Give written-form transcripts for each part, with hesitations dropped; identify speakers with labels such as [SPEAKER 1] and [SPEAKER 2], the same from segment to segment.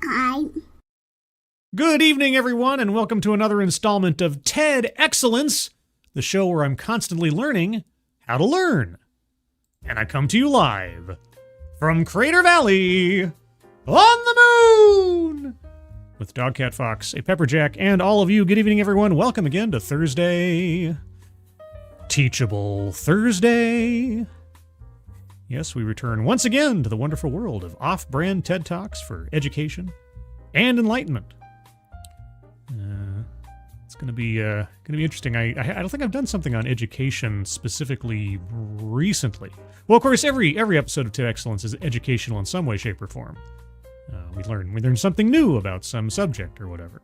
[SPEAKER 1] I.
[SPEAKER 2] Good evening, everyone, and welcome to another installment of TED Excellence, the show where I'm constantly learning how to learn. And I come to you live from Crater Valley on the moon with Dogcat Fox, a Pepperjack, and all of you. Good evening, everyone. Welcome again to Thursday. Teachable Thursday. Yes, we return once again to the wonderful world of off-brand TED Talks for education and enlightenment. It's going to be interesting. I don't think I've done something on education specifically recently. Well, of course, every episode of TED Excellence is educational in some way, shape, or form. We learn something new about some subject or whatever.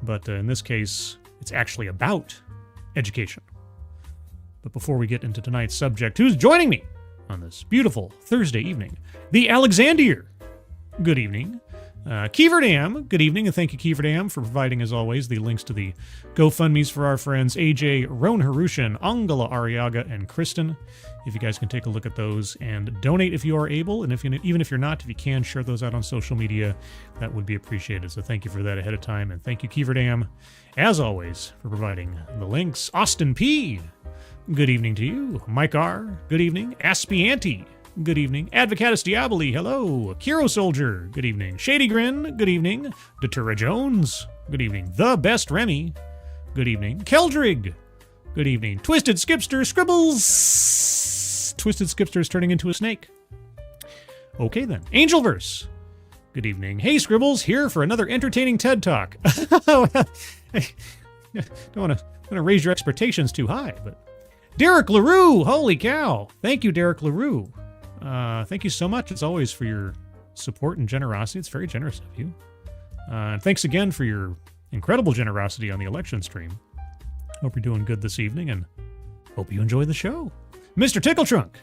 [SPEAKER 2] But in this case, it's actually about education. But before we get into tonight's subject, who's joining me on this beautiful Thursday evening? The Alexandier. Good evening. Keeverdam, good evening, and thank you, Keeverdam, for providing, as always, the links to the GoFundMes for our friends AJ, Ron Harushan, Angela Ariaga, and Kristen. If you guys can take a look at those and donate if you are able, and even if you're not, if you can, share those out on social media, that would be appreciated. So thank you for that ahead of time, and thank you, Keeverdam, as always, for providing the links. Austin P., good evening to you. Mike R., good evening. Aspianti, good evening. Advocatus Diaboli, hello. Kiro Soldier, good evening. Shady Grin, good evening. Datura Jones, good evening. The Best Remy, good evening. Keldrig, good evening. Twisted Skipster Scribbles. Twisted Skipster is turning into a snake. Okay then. Angelverse, good evening. Hey Scribbles, here for another entertaining TED Talk. I don't want to raise your expectations too high, but Derek LaRue, holy cow. Thank you, Derek LaRue. Thank you so much, as always, for your support and generosity. It's very generous of you. And thanks again for your incredible generosity on the election stream. Hope you're doing good this evening, and hope you enjoy the show. Mr. Tickletrunk,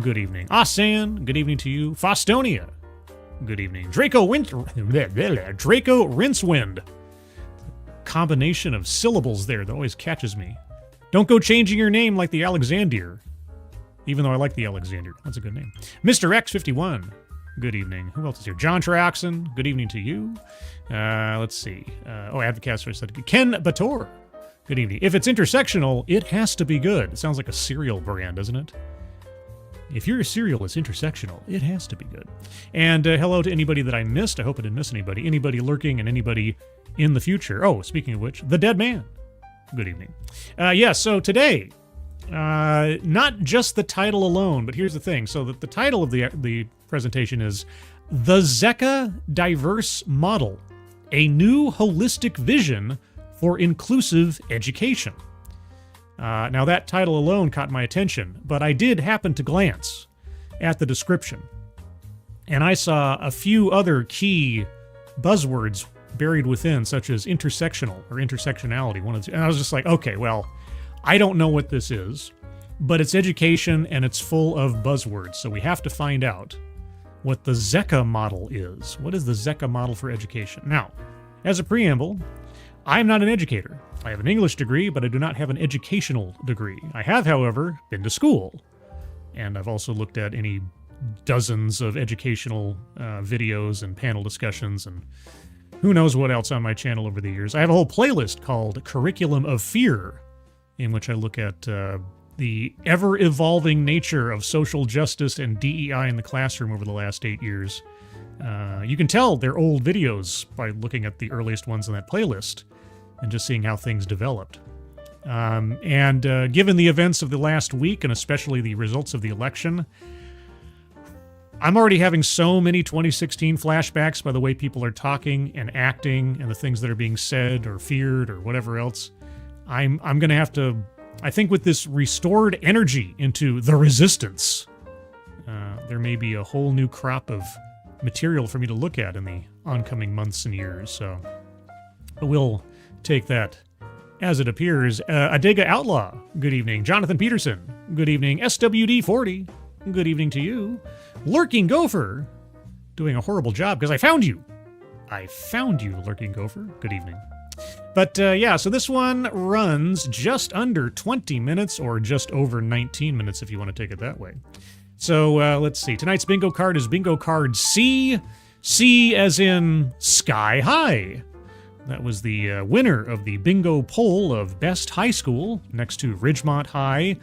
[SPEAKER 2] good evening. Asan, good evening to you. Fostonia, good evening. Draco Rincewind. Combination of syllables there that always catches me. Don't go changing your name like the Alexandier. Even though I like the Alexander. That's a good name. Mr. X51, good evening. Who else is here? John Traxon, good evening to you. Let's see. Advocaster said Ken Bator, good evening. If it's intersectional, it has to be good. It sounds like a cereal brand, doesn't it? If your cereal is intersectional, it has to be good. And hello to anybody that I missed. I hope I didn't miss anybody. Anybody lurking and anybody in the future. Oh, speaking of which, the Dead Man, good evening. So today, not just the title alone, but here's the thing. So the title of the presentation is The Zecca Diverse Model, a new holistic vision for inclusive education. Now that title alone caught my attention, but I did happen to glance at the description, and I saw a few other key buzzwords buried within, such as intersectional or intersectionality. And I was just like, okay, well, I don't know what this is, but it's education and it's full of buzzwords. So we have to find out what the Zecca model is. What is the Zecca model for education? Now, as a preamble, I'm not an educator. I have an English degree, but I do not have an educational degree. I have, however, been to school, and I've also looked at any dozens of educational videos and panel discussions and who knows what else on my channel over the years. I have a whole playlist called Curriculum of Fear, in which I look at the ever-evolving nature of social justice and DEI in the classroom over the last 8 years. You can tell they're old videos by looking at the earliest ones in that playlist and just seeing how things developed. Given the events of the last week, and especially the results of the election, I'm already having so many 2016 flashbacks by the way people are talking and acting and the things that are being said or feared or whatever else. I'm going to have to, I think with this restored energy into the resistance, there may be a whole new crop of material for me to look at in the oncoming months and years. So we'll take that as it appears. Adega Outlaw, good evening. Jonathan Peterson, good evening. SWD40, good evening to you. Lurking Gopher, doing a horrible job because I found you. I found you, Lurking Gopher. Good evening. But so this one runs just under 20 minutes or just over 19 minutes if you want to take it that way. So let's see. Tonight's bingo card is bingo card C. C as in Sky High. That was the winner of the bingo poll of best high school, next to Ridgemont High,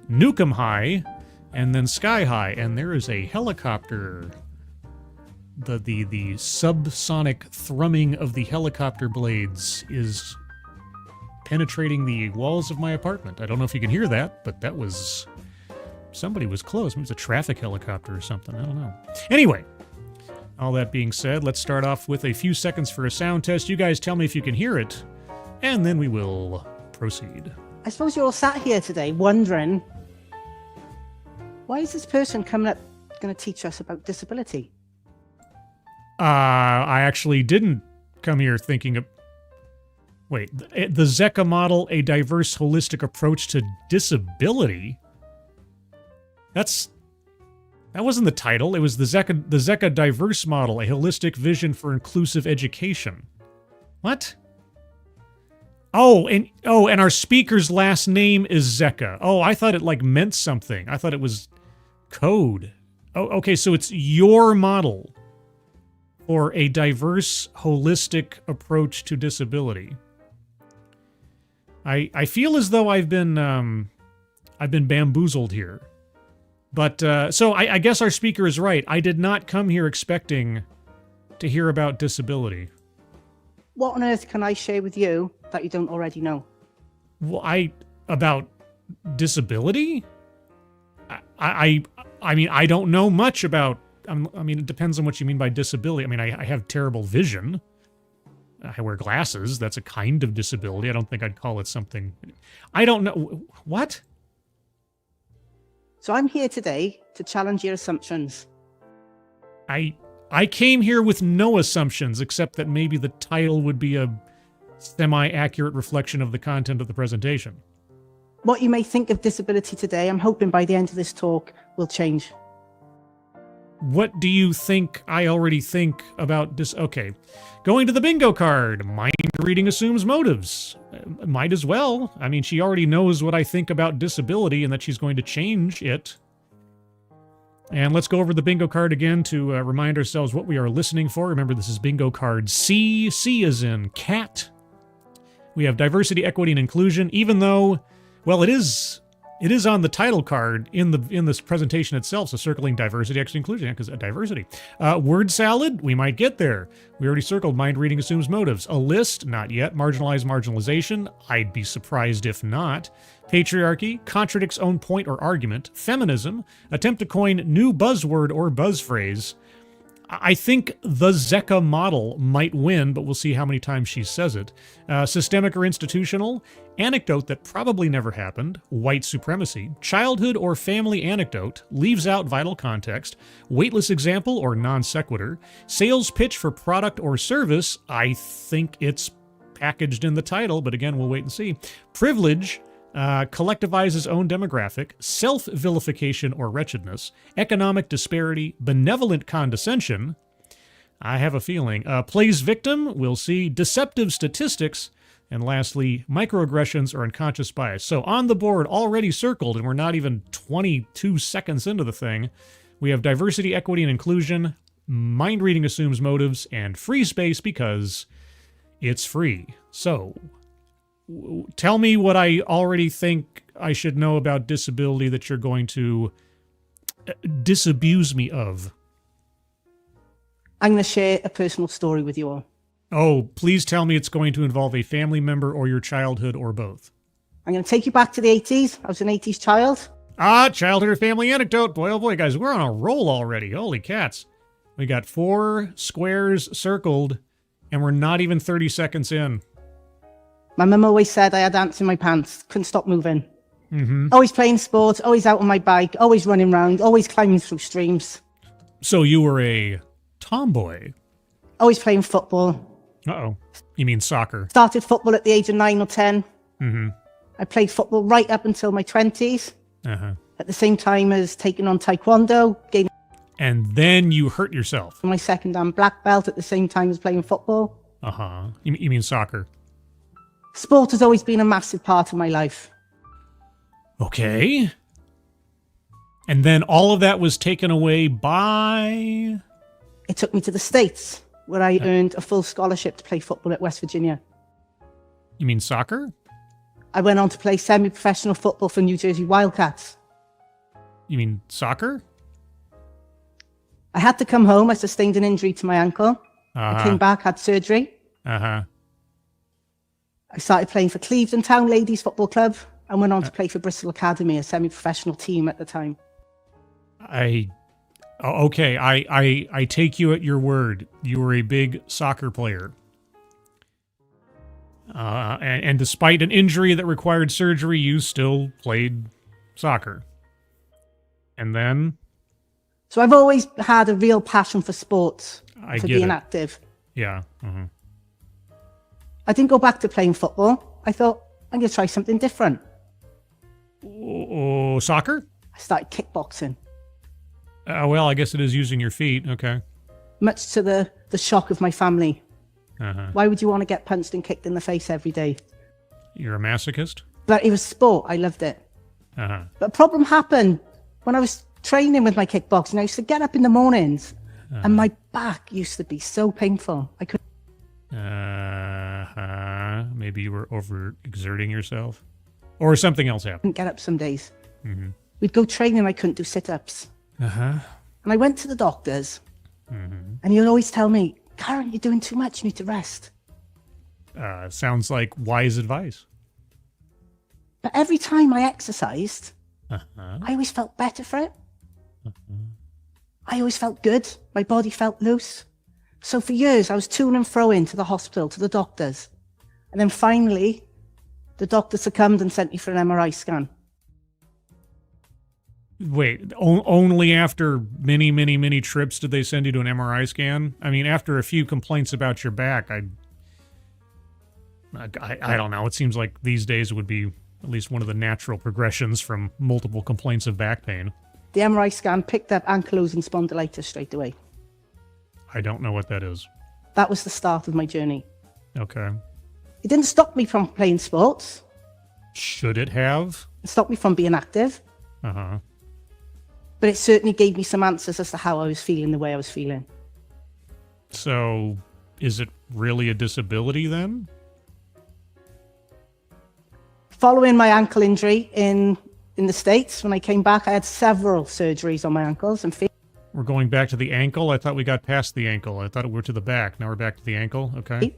[SPEAKER 2] Newcomb High, and then Sky High. And there is a helicopter. The subsonic thrumming of the helicopter blades is penetrating the walls of my apartment. I don't know if you can hear that, but that was... somebody was close. Maybe it was a traffic helicopter or something. I don't know. Anyway, all that being said, let's start off with a few seconds for a sound test. You guys tell me if you can hear it, and then we will proceed.
[SPEAKER 1] I suppose you're all sat here today wondering, why is this person coming up going to teach us about disability?
[SPEAKER 2] I actually didn't come here thinking of... Wait, the Zecca model, a diverse, holistic approach to disability? That wasn't the title. It was the Zecca diverse model, a holistic vision for inclusive education. What? And our speaker's last name is Zecca. Oh, I thought it like meant something. I thought it was code. Oh, okay, so it's your model for a diverse, holistic approach to disability. I feel as though I've been bamboozled here. But, so I guess our speaker is right. I did not come here expecting to hear about disability.
[SPEAKER 1] What on earth can I share with you that you don't already know?
[SPEAKER 2] Well, about disability? I mean, I don't know much about, I mean, it depends on what you mean by disability. I mean, I have terrible vision. I wear glasses. That's a kind of disability. I don't think I'd call it something. I don't know. What?
[SPEAKER 1] So I'm here today to challenge your assumptions.
[SPEAKER 2] I came here with no assumptions, except that maybe the title would be a semi-accurate reflection of the content of the presentation.
[SPEAKER 1] What you may think of disability today, I'm hoping by the end of this talk will change.
[SPEAKER 2] What do you think I already think about this? Okay. Going to the bingo card. Mind reading assumes motives. Might as well. I mean, she already knows what I think about disability and that she's going to change it. And let's go over the bingo card again to remind ourselves what we are listening for. Remember, this is bingo card C. C as in cat. We have diversity, equity, and inclusion, even though, well, it is on the title card in this presentation itself, so circling diversity, equity, inclusion, because diversity. Word salad, we might get there. We already circled mind reading assumes motives. A list, not yet. Marginalize marginalization, I'd be surprised if not. Patriarchy, contradicts own point or argument. Feminism, attempt to coin new buzzword or buzz phrase. I think the Zecca model might win, but we'll see how many times she says it. Systemic or institutional, anecdote that probably never happened, white supremacy, childhood or family anecdote, leaves out vital context, weightless example or non sequitur, sales pitch for product or service, I think it's packaged in the title, but again, we'll wait and see. Privilege, collectivizes own demographic, self-vilification or wretchedness, economic disparity, benevolent condescension, I have a feeling, plays victim, we'll see, deceptive statistics, and lastly, microaggressions or unconscious bias. So on the board, already circled, and we're not even 22 seconds into the thing, we have diversity, equity, and inclusion, mind reading assumes motives, and free space because it's free. So tell me what I already think I should know about disability that you're going to disabuse me of.
[SPEAKER 1] I'm going to share a personal story with you all.
[SPEAKER 2] Oh, please tell me it's going to involve a family member or your childhood or both.
[SPEAKER 1] I'm going to take you back to the 80s. I was an 80s child.
[SPEAKER 2] Childhood or family anecdote. Boy, oh boy, guys, we're on a roll already. Holy cats. We got 4 squares circled, and we're not even 30 seconds in.
[SPEAKER 1] My mum always said I had ants in my pants, couldn't stop moving.
[SPEAKER 2] Mm-hmm.
[SPEAKER 1] Always playing sports, always out on my bike, always running around, always climbing through streams.
[SPEAKER 2] So you were a tomboy?
[SPEAKER 1] Always playing football.
[SPEAKER 2] Uh-oh. You mean soccer?
[SPEAKER 1] Started football at the age of 9 or 10.
[SPEAKER 2] Mm-hmm.
[SPEAKER 1] I played football right up until my 20s.
[SPEAKER 2] Uh-huh.
[SPEAKER 1] At the same time as taking on taekwondo, gaining
[SPEAKER 2] and then you hurt yourself.
[SPEAKER 1] my second dan black belt at the same time as playing football.
[SPEAKER 2] Uh-huh. You mean soccer?
[SPEAKER 1] Sport has always been a massive part of my life.
[SPEAKER 2] Okay. And then all of that was taken away by...
[SPEAKER 1] It took me to the States, where I earned a full scholarship to play football at West Virginia.
[SPEAKER 2] You mean soccer?
[SPEAKER 1] I went on to play semi-professional football for New Jersey Wildcats.
[SPEAKER 2] You mean soccer?
[SPEAKER 1] I had to come home. I sustained an injury to my ankle. I came back, had surgery. I started playing for Clevedon Town Ladies Football Club and went on to play for Bristol Academy, a semi-professional team at the time.
[SPEAKER 2] Okay, I take you at your word. You were a big soccer player. And despite an injury that required surgery, you still played soccer. And then?
[SPEAKER 1] So I've always had a real passion for sports, for being active.
[SPEAKER 2] Yeah.
[SPEAKER 1] I didn't go back to playing football. I thought, I'm going to try something different.
[SPEAKER 2] Oh, soccer?
[SPEAKER 1] I started kickboxing.
[SPEAKER 2] Well, I guess it is using your feet. Okay.
[SPEAKER 1] Much to the shock of my family. Why would you want to get punched and kicked in the face every day?
[SPEAKER 2] You're a masochist?
[SPEAKER 1] But it was sport. I loved it. But a problem happened when I was training with my kickboxing. I used to get up in the mornings and my back used to be so painful. I couldn't.
[SPEAKER 2] Maybe you were overexerting yourself? Or something else happened?
[SPEAKER 1] Get up some days. We'd go training and I couldn't do sit-ups. And I went to the doctors and he'll always tell me, Karen, you're doing too much. You need to rest.
[SPEAKER 2] Sounds like wise advice.
[SPEAKER 1] But every time I exercised, I always felt better for it. I always felt good. My body felt loose. So for years, I was to and fro into the hospital, to the doctors. And then finally, the doctor succumbed and sent me for an MRI scan.
[SPEAKER 2] Wait, only after many, many, many trips did they send you to an MRI scan? I mean, after a few complaints about your back, I don't know. It seems like these days it would be at least one of the natural progressions from multiple complaints of back pain.
[SPEAKER 1] The MRI scan picked up ankylosing spondylitis straight away.
[SPEAKER 2] I don't know what that is.
[SPEAKER 1] That was the start of my journey.
[SPEAKER 2] Okay.
[SPEAKER 1] It didn't stop me from playing sports.
[SPEAKER 2] Should it have?
[SPEAKER 1] It stopped me from being active. But it certainly gave me some answers as to how I was feeling the way I was feeling.
[SPEAKER 2] So, is it really a disability then?
[SPEAKER 1] Following my ankle injury in the States, when I came back, I had several surgeries on my ankles and feet.
[SPEAKER 2] We're going back to the ankle? I thought we got past the ankle. I thought we were to the back. Now we're back to the ankle? Okay.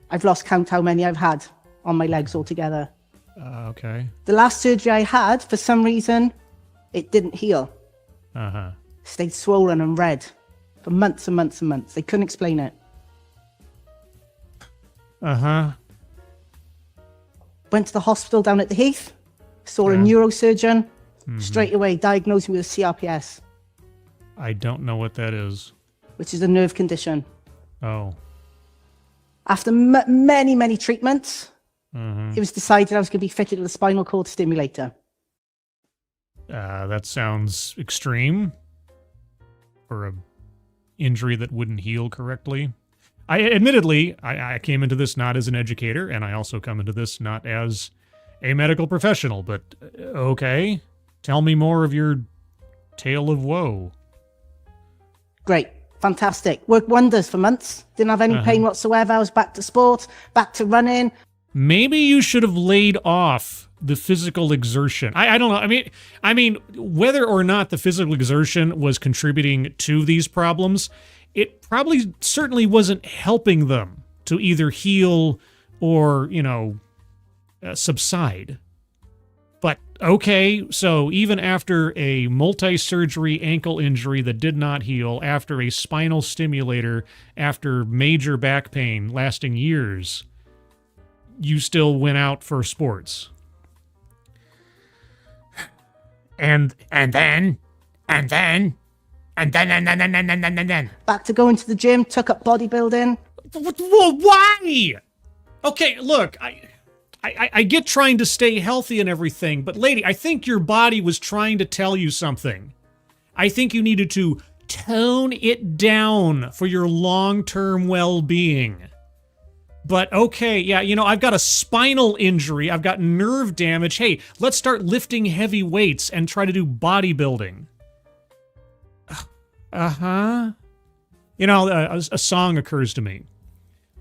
[SPEAKER 1] I've lost count how many I've had on my legs altogether.
[SPEAKER 2] Okay.
[SPEAKER 1] The last surgery I had, for some reason, it didn't heal. Stayed swollen and red for months and months and months. They couldn't explain it. Went to the hospital down at the Heath, saw a neurosurgeon, straight away diagnosed me with CRPS.
[SPEAKER 2] I don't know what that is.
[SPEAKER 1] Which is a nerve condition.
[SPEAKER 2] Oh.
[SPEAKER 1] After many, many treatments, it was decided I was going to be fitted with a spinal cord stimulator.
[SPEAKER 2] That sounds extreme for a injury that wouldn't heal correctly. Admittedly, I came into this not as an educator, and I also come into this not as a medical professional, but okay. Tell me more of your tale of woe.
[SPEAKER 1] Great. Fantastic. Worked wonders for months. Didn't have any pain whatsoever. I was back to sport, back to running.
[SPEAKER 2] Maybe you should have laid off the physical exertion. I don't know. I mean, whether or not the physical exertion was contributing to these problems, it probably certainly wasn't helping them to either heal or, subside. But okay, so even after a multi-surgery ankle injury that did not heal, after a spinal stimulator, after major back pain lasting years, you still went out for sports. And then.
[SPEAKER 1] Back to going to the gym, took up bodybuilding.
[SPEAKER 2] Why? Okay, look, I get trying to stay healthy and everything, but lady, I think your body was trying to tell you something. I think you needed to tone it down for your long-term well-being. But okay, yeah, I've got a spinal injury, I've got nerve damage. Hey, let's start lifting heavy weights and try to do bodybuilding. You know, a song occurs to me.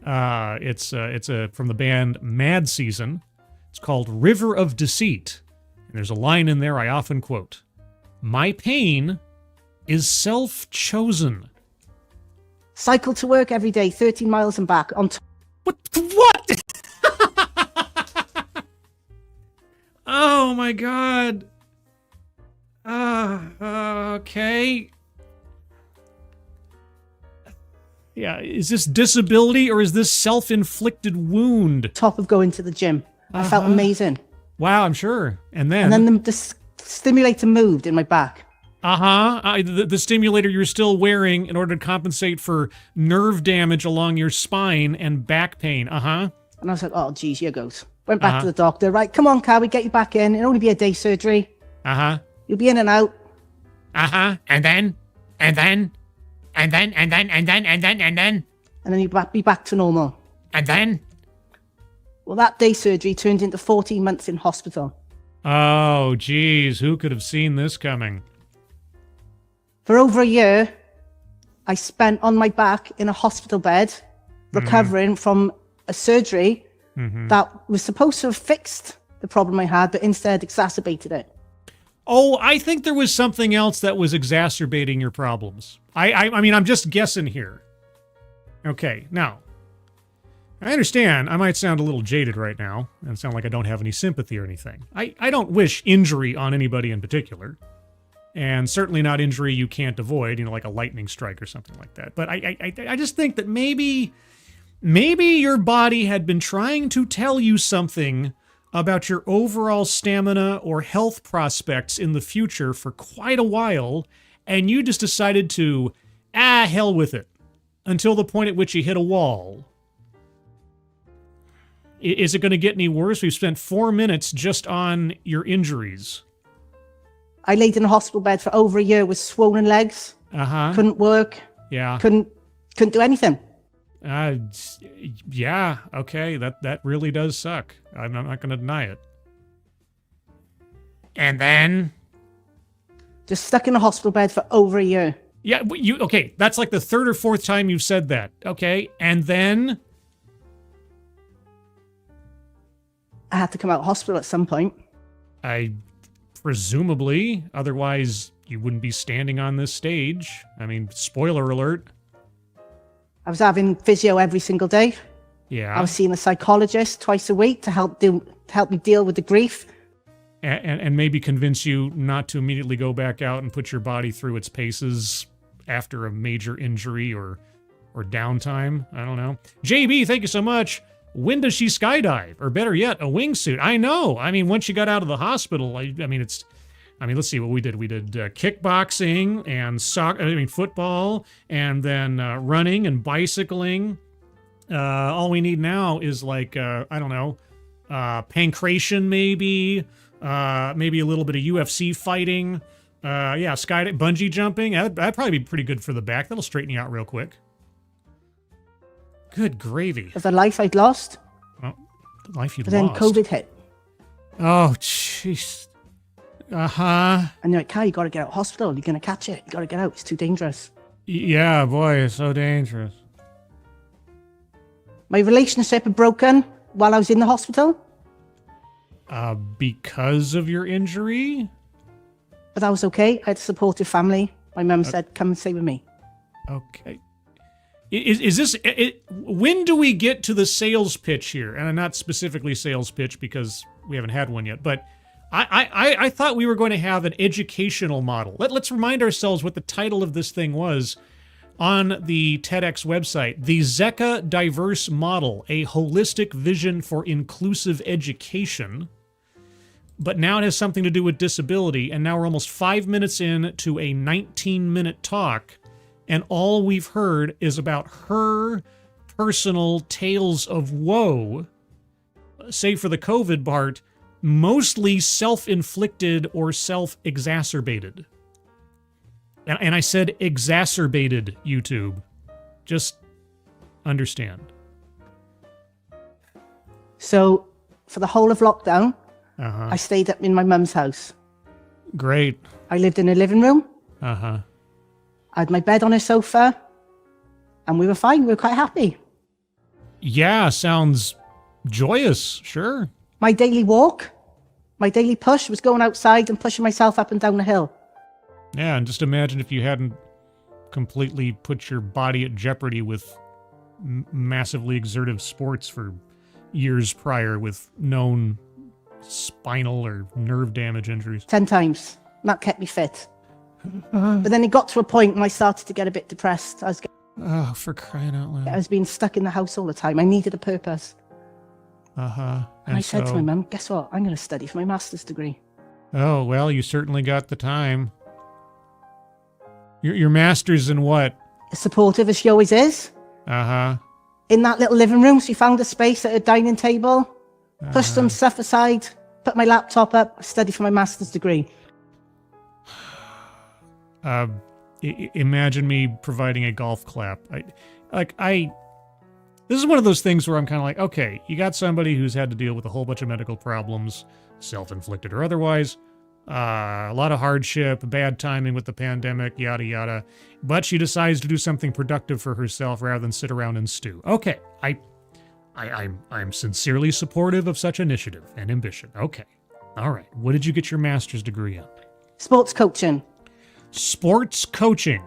[SPEAKER 2] It's from the band Mad Season. It's called River of Deceit. And there's a line in there I often quote. My pain is self-chosen.
[SPEAKER 1] Cycle to work every day, 13 miles and back.
[SPEAKER 2] What? Oh my God. Okay. Yeah, is this disability or is this self-inflicted wound?
[SPEAKER 1] Top of going to the gym. I felt amazing.
[SPEAKER 2] Wow, I'm sure. And then
[SPEAKER 1] the stimulator moved in my back.
[SPEAKER 2] The stimulator you're still wearing in order to compensate for nerve damage along your spine and back pain.
[SPEAKER 1] And I was like, oh, geez, here goes. Went back to the doctor. Right, come on, Cal, we get you back in. It'll only be a day surgery. You'll be in and out.
[SPEAKER 2] And then
[SPEAKER 1] you'll be back to normal.
[SPEAKER 2] And then?
[SPEAKER 1] Well, that day surgery turned into 14 months in hospital.
[SPEAKER 2] Oh, geez, who could have seen this coming?
[SPEAKER 1] For over a year, I spent on my back in a hospital bed, recovering from a surgery that was supposed to have fixed the problem I had, but instead exacerbated it.
[SPEAKER 2] Oh, I think there was something else that was exacerbating your problems. I mean, I'm just guessing here. Okay, now, I understand I might sound a little jaded right now and sound like I don't have any sympathy or anything. I don't wish injury on anybody in particular. And certainly not injury you can't avoid, you know, like a lightning strike or something like that. But I just think that maybe your body had been trying to tell you something about your overall stamina or health prospects in the future for quite a while, and you just decided to, hell with it, until the point at which you hit a wall. Is it going to get any worse? We've spent 4 minutes just on your injuries.
[SPEAKER 1] I laid in a hospital bed for over a year with swollen legs. Couldn't work.
[SPEAKER 2] Yeah.
[SPEAKER 1] Couldn't do anything.
[SPEAKER 2] Yeah. Okay. That really does suck. I'm not going to deny it. And then?
[SPEAKER 1] Just stuck in a hospital bed for over a year.
[SPEAKER 2] Yeah. Okay. That's like the third or fourth time you've said that. Okay. And then?
[SPEAKER 1] I had to come out of hospital at some point.
[SPEAKER 2] Presumably, otherwise you wouldn't be standing on this stage. I mean, spoiler alert.
[SPEAKER 1] I was having physio every single day.
[SPEAKER 2] Yeah.
[SPEAKER 1] I was seeing a psychologist twice a week to help me deal with the grief.
[SPEAKER 2] And maybe convince you not to immediately go back out and put your body through its paces after a major injury or downtime. I don't know. JB, thank you so much. When does she skydive? Or better yet, a wingsuit? I know. I mean, once you got out of the hospital, I mean, let's see what we did. We did kickboxing and football, and then running and bicycling. All we need now is like, I don't know, pancration maybe a little bit of UFC fighting. Bungee jumping. That'd probably be pretty good for the back. That'll straighten you out real quick. Good gravy.
[SPEAKER 1] Of the life I'd lost.
[SPEAKER 2] Well, the life you'd
[SPEAKER 1] lost. But then COVID hit.
[SPEAKER 2] Oh, jeez.
[SPEAKER 1] And you're like, Kai, you got to get out of hospital. You're going to catch it. You got to get out. It's too dangerous.
[SPEAKER 2] Yeah, boy, it's so dangerous.
[SPEAKER 1] My relationship had broken while I was in the hospital.
[SPEAKER 2] Because of your injury?
[SPEAKER 1] But that was okay. I had a supportive family. My mum said, come and stay with me.
[SPEAKER 2] Okay. Is this... when do we get to the sales pitch here? And I'm not specifically sales pitch because we haven't had one yet, but I thought we were going to have an educational model. Let's remind ourselves what the title of this thing was on the TEDx website. The Zecca Diverse Model, a holistic vision for inclusive education. But now it has something to do with disability, and now we're almost 5 minutes in to a 19-minute talk, and all we've heard is about her personal tales of woe, save for the COVID part, mostly self-inflicted or self-exacerbated. And I said exacerbated, YouTube. Just understand.
[SPEAKER 1] So, for the whole of lockdown, I stayed up in my mum's house.
[SPEAKER 2] Great.
[SPEAKER 1] I lived in a living room.
[SPEAKER 2] I
[SPEAKER 1] I had my bed on a sofa. And we were fine. We were quite happy.
[SPEAKER 2] Yeah, sounds joyous. Sure.
[SPEAKER 1] My daily walk, my daily push was going outside and pushing myself up and down the hill.
[SPEAKER 2] Yeah, and just imagine if you hadn't completely put your body at jeopardy with massively exertive sports for years prior with known spinal or nerve damage injuries.
[SPEAKER 1] 10 times. And that kept me fit. But then it got to a point when I started to get a bit depressed.
[SPEAKER 2] Oh, for crying out loud.
[SPEAKER 1] I was being stuck in the house all the time. I needed a purpose.
[SPEAKER 2] Uh-huh.
[SPEAKER 1] And I said to my mum, guess what? I'm going to study for my master's degree.
[SPEAKER 2] Oh, well, you certainly got the time. Your master's in what?
[SPEAKER 1] As supportive as she always is.
[SPEAKER 2] Uh-huh.
[SPEAKER 1] In that little living room, she found a space at her dining table, pushed some stuff aside, put my laptop up, studied for my master's degree.
[SPEAKER 2] Imagine me providing a golf clap. This is one of those things where I'm kind of like, okay, you got somebody who's had to deal with a whole bunch of medical problems, self-inflicted or otherwise, a lot of hardship, bad timing with the pandemic, yada yada, but she decides to do something productive for herself rather than sit around and stew. Okay, I'm sincerely supportive of such initiative and ambition. Okay, all right. What did you get your master's degree in?
[SPEAKER 1] Sports coaching.
[SPEAKER 2] Sports coaching.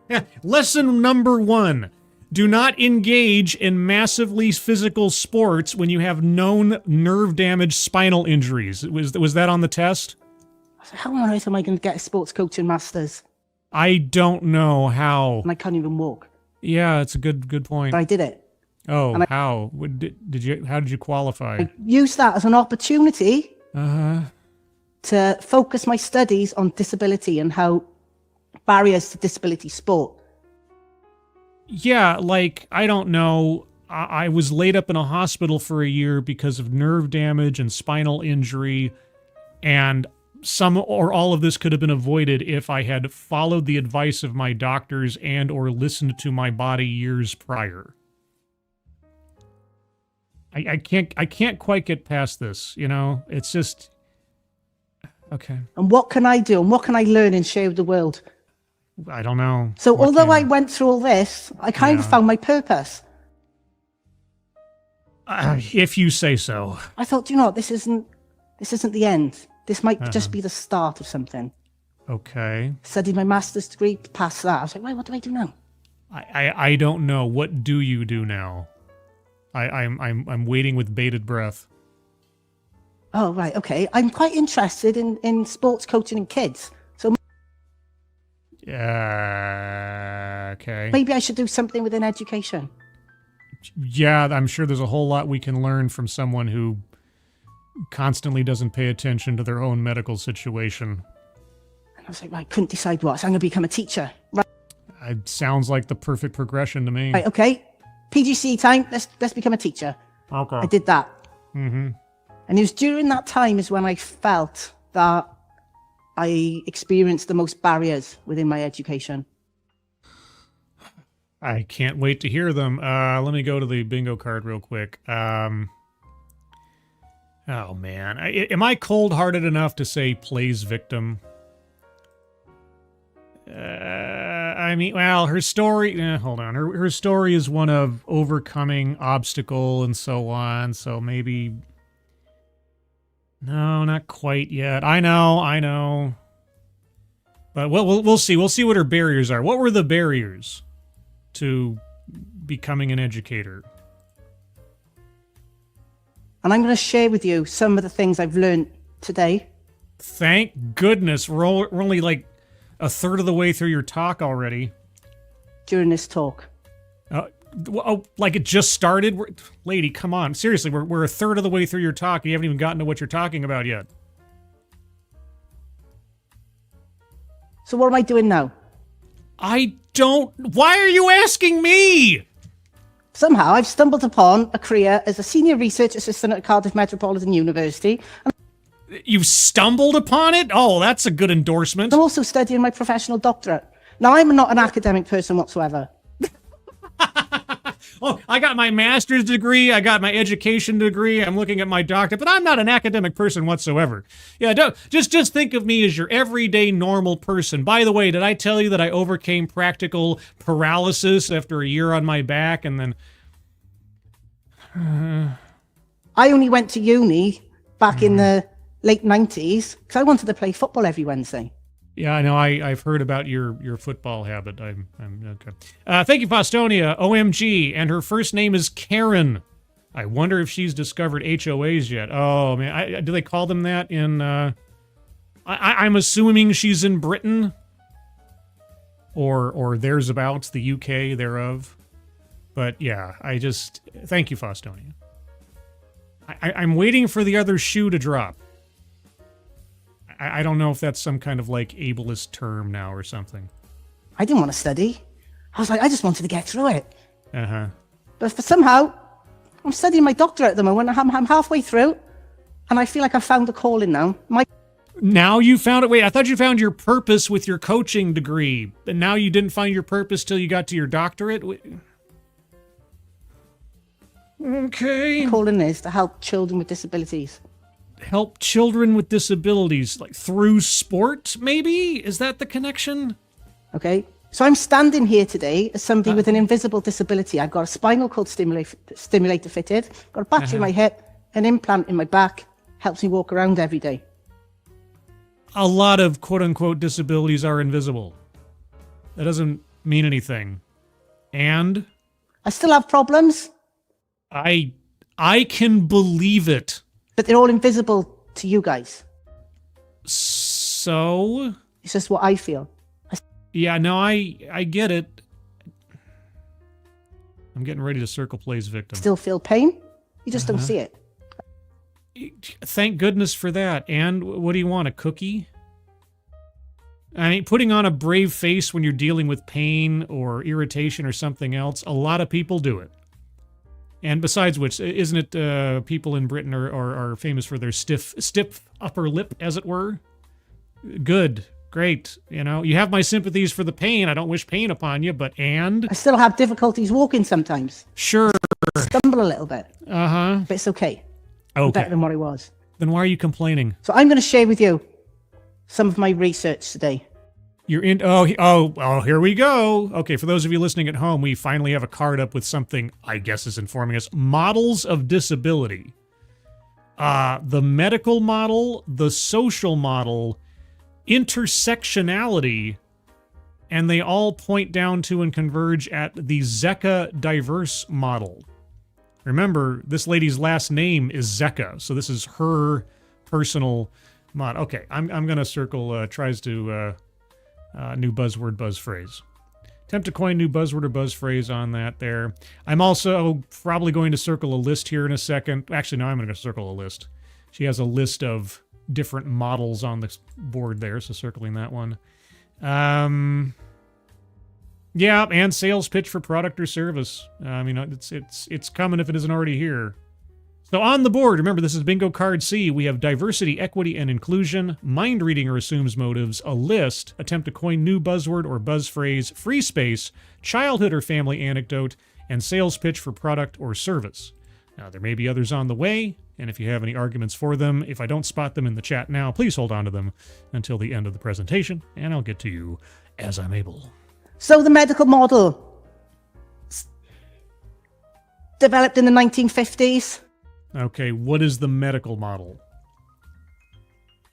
[SPEAKER 2] Yeah. Lesson number 1. Do not engage in massively physical sports when you have known nerve damage, spinal injuries. Was that on the test?
[SPEAKER 1] How on earth am I going to get a sports coaching master's?
[SPEAKER 2] I don't know how.
[SPEAKER 1] And I can't even walk.
[SPEAKER 2] Yeah, it's a good point.
[SPEAKER 1] But I did it.
[SPEAKER 2] Oh, how? How did you qualify?
[SPEAKER 1] I used that as an opportunity to focus my studies on disability and how barriers to disability sport.
[SPEAKER 2] Yeah, like, I don't know. I was laid up in a hospital for a year because of nerve damage and spinal injury, and some or all of this could have been avoided if I had followed the advice of my doctors and or listened to my body years prior. I can't quite get past this, you know? It's just... Okay.
[SPEAKER 1] And what can I do? And what can I learn and share with the world?
[SPEAKER 2] I don't know.
[SPEAKER 1] So although I went through all this, I kind of found my purpose.
[SPEAKER 2] If you say so.
[SPEAKER 1] I thought, you know what, this isn't the end. This might just be the start of something.
[SPEAKER 2] Okay.
[SPEAKER 1] Studied my master's degree, passed that. I was like, wait, what do I do now?
[SPEAKER 2] I don't know. What do you do now? I'm waiting with bated breath.
[SPEAKER 1] Oh, right, okay. I'm quite interested in sports coaching and kids. So
[SPEAKER 2] okay.
[SPEAKER 1] maybe I should do something within education.
[SPEAKER 2] Yeah, I'm sure there's a whole lot we can learn from someone who constantly doesn't pay attention to their own medical situation.
[SPEAKER 1] And I was like, right, I couldn't decide what. So I'm going to become a teacher. Right.
[SPEAKER 2] It sounds like the perfect progression to me.
[SPEAKER 1] Right, okay. PGC time. Let's become a teacher.
[SPEAKER 2] Okay.
[SPEAKER 1] I did that.
[SPEAKER 2] Mm-hmm.
[SPEAKER 1] And it was during that time is when I felt that I experienced the most barriers within my education.
[SPEAKER 2] I can't wait to hear them. Let me go to the bingo card real quick. Oh, man. Am I cold-hearted enough to say plays victim? I mean, well, her story... hold on. Her story is one of overcoming obstacle and so on, so maybe... No, not quite yet. I know. But we'll see. We'll see what her barriers are. What were the barriers to becoming an educator?
[SPEAKER 1] And I'm going to share with you some of the things I've learned today.
[SPEAKER 2] Thank goodness. We're only like a third of the way through your talk already.
[SPEAKER 1] During this talk.
[SPEAKER 2] Like it just started? Lady, come on. Seriously, we're a third of the way through your talk. You haven't even gotten to what you're talking about yet.
[SPEAKER 1] So what am I doing now?
[SPEAKER 2] Why are you asking me?
[SPEAKER 1] Somehow I've stumbled upon a career as a senior research assistant at Cardiff Metropolitan University.
[SPEAKER 2] You've stumbled upon it? Oh, that's a good endorsement.
[SPEAKER 1] I'm also studying my professional doctorate. Now, I'm not an academic person whatsoever.
[SPEAKER 2] Oh, I got my master's degree. I got my education degree. I'm looking at my doctorate, but I'm not an academic person whatsoever. Yeah, don't just think of me as your everyday normal person. By the way, did I tell you that I overcame practical paralysis after a year on my back and then...
[SPEAKER 1] I only went to uni back in the late 90s because I wanted to play football every Wednesday.
[SPEAKER 2] Yeah, I know. I've heard about your football habit. I'm okay. Thank you, Postonia. OMG, and her first name is Karen. I wonder if she's discovered HOAs yet. Oh man, do they call them that in? I'm assuming she's in Britain, or there's abouts the UK thereof. But yeah, thank you, Postonia. I'm waiting for the other shoe to drop. I don't know if that's some kind of like ableist term now or something.
[SPEAKER 1] I didn't want to study. I was like, I just wanted to get through it.
[SPEAKER 2] Uh-huh.
[SPEAKER 1] But somehow, I'm studying my doctorate at the moment. I'm halfway through, and I feel like I've found a calling now.
[SPEAKER 2] Now you found it? Wait, I thought you found your purpose with your coaching degree, and now you didn't find your purpose till you got to your doctorate? Okay.
[SPEAKER 1] My calling is to help children with disabilities.
[SPEAKER 2] Help children with disabilities, like through sport, maybe? Is that the connection?
[SPEAKER 1] Okay. So I'm standing here today as somebody with an invisible disability. I've got a spinal cord stimulator fitted, got a battery in my hip, an implant in my back, helps me walk around every day.
[SPEAKER 2] A lot of quote-unquote disabilities are invisible. That doesn't mean anything. And?
[SPEAKER 1] I still have problems.
[SPEAKER 2] I can believe it.
[SPEAKER 1] But they're all invisible to you guys.
[SPEAKER 2] So?
[SPEAKER 1] It's just what I feel.
[SPEAKER 2] Yeah, no, I get it. I'm getting ready to circle Play's victim.
[SPEAKER 1] Still feel pain? You just don't see it.
[SPEAKER 2] Thank goodness for that. And what do you want, a cookie? I mean, putting on a brave face when you're dealing with pain or irritation or something else, a lot of people do it. And besides which, isn't it people in Britain are famous for their stiff upper lip, as it were? Good. Great. You know, you have my sympathies for the pain. I don't wish pain upon you, but and?
[SPEAKER 1] I still have difficulties walking sometimes.
[SPEAKER 2] Sure.
[SPEAKER 1] Stumble a little bit.
[SPEAKER 2] Uh-huh.
[SPEAKER 1] But it's okay.
[SPEAKER 2] Okay.
[SPEAKER 1] I'm better than what I was.
[SPEAKER 2] Then why are you complaining?
[SPEAKER 1] So I'm going to share with you some of my research today.
[SPEAKER 2] You're in. Oh, here we go. Okay, for those of you listening at home, we finally have a card up with something I guess is informing us. Models of disability. The medical model, the social model, intersectionality, and they all point down to and converge at the Zecca diverse model. Remember, this lady's last name is Zecca, so this is her personal mod. Okay, I'm going to circle, tries to... new buzzword, buzz phrase. Attempt to coin new buzzword or buzz phrase on that there. I'm also probably going to circle a list here in a second. Actually, no, I'm going to circle a list. She has a list of different models on the board there, so circling that one. Yeah, and sales pitch for product or service. I mean, it's coming if it isn't already here. So on the board, remember this is Bingo Card C, we have diversity, equity, and inclusion, mind reading or assumes motives, a list, attempt to coin new buzzword or buzz phrase, free space, childhood or family anecdote, and sales pitch for product or service. Now, there may be others on the way, and if you have any arguments for them, if I don't spot them in the chat now, please hold on to them until the end of the presentation, and I'll get to you as I'm able.
[SPEAKER 1] So the medical model, developed in the 1950s.
[SPEAKER 2] Okay, what is the medical model?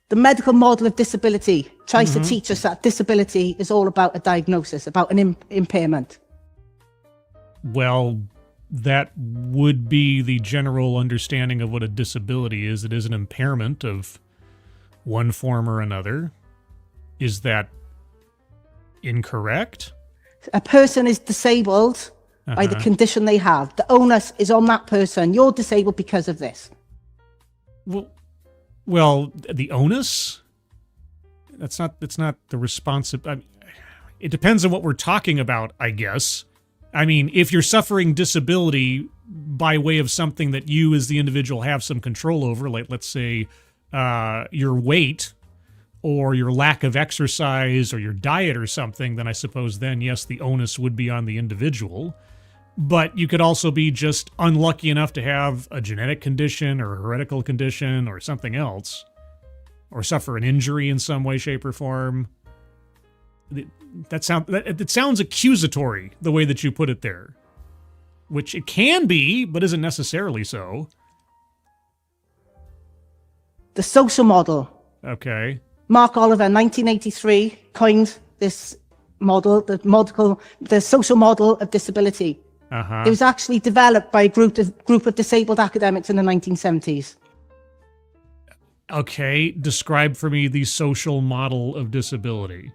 [SPEAKER 1] The medical model of disability tries to teach us that disability is all about a diagnosis, about an impairment.
[SPEAKER 2] Well, that would be the general understanding of what a disability is. It is an impairment of one form or another. Is that incorrect?
[SPEAKER 1] A person is disabled by the condition they have. The onus is on that person. You're disabled because of this.
[SPEAKER 2] Well, the onus? That's not the responsibility. It depends on what we're talking about, I guess. I mean, if you're suffering disability by way of something that you as the individual have some control over, like let's say your weight or your lack of exercise or your diet or something, then I suppose then, yes, the onus would be on the individual. But you could also be just unlucky enough to have a genetic condition or a heretical condition or something else, or suffer an injury in some way, shape, or form. It sounds accusatory, the way that you put it there. Which it can be, but isn't necessarily so.
[SPEAKER 1] The social model.
[SPEAKER 2] Okay.
[SPEAKER 1] Mark Oliver, 1983, coined this model, the social model of disability. It was actually developed by a group of disabled academics in the 1970s.
[SPEAKER 2] Okay, describe for me the social model of disability.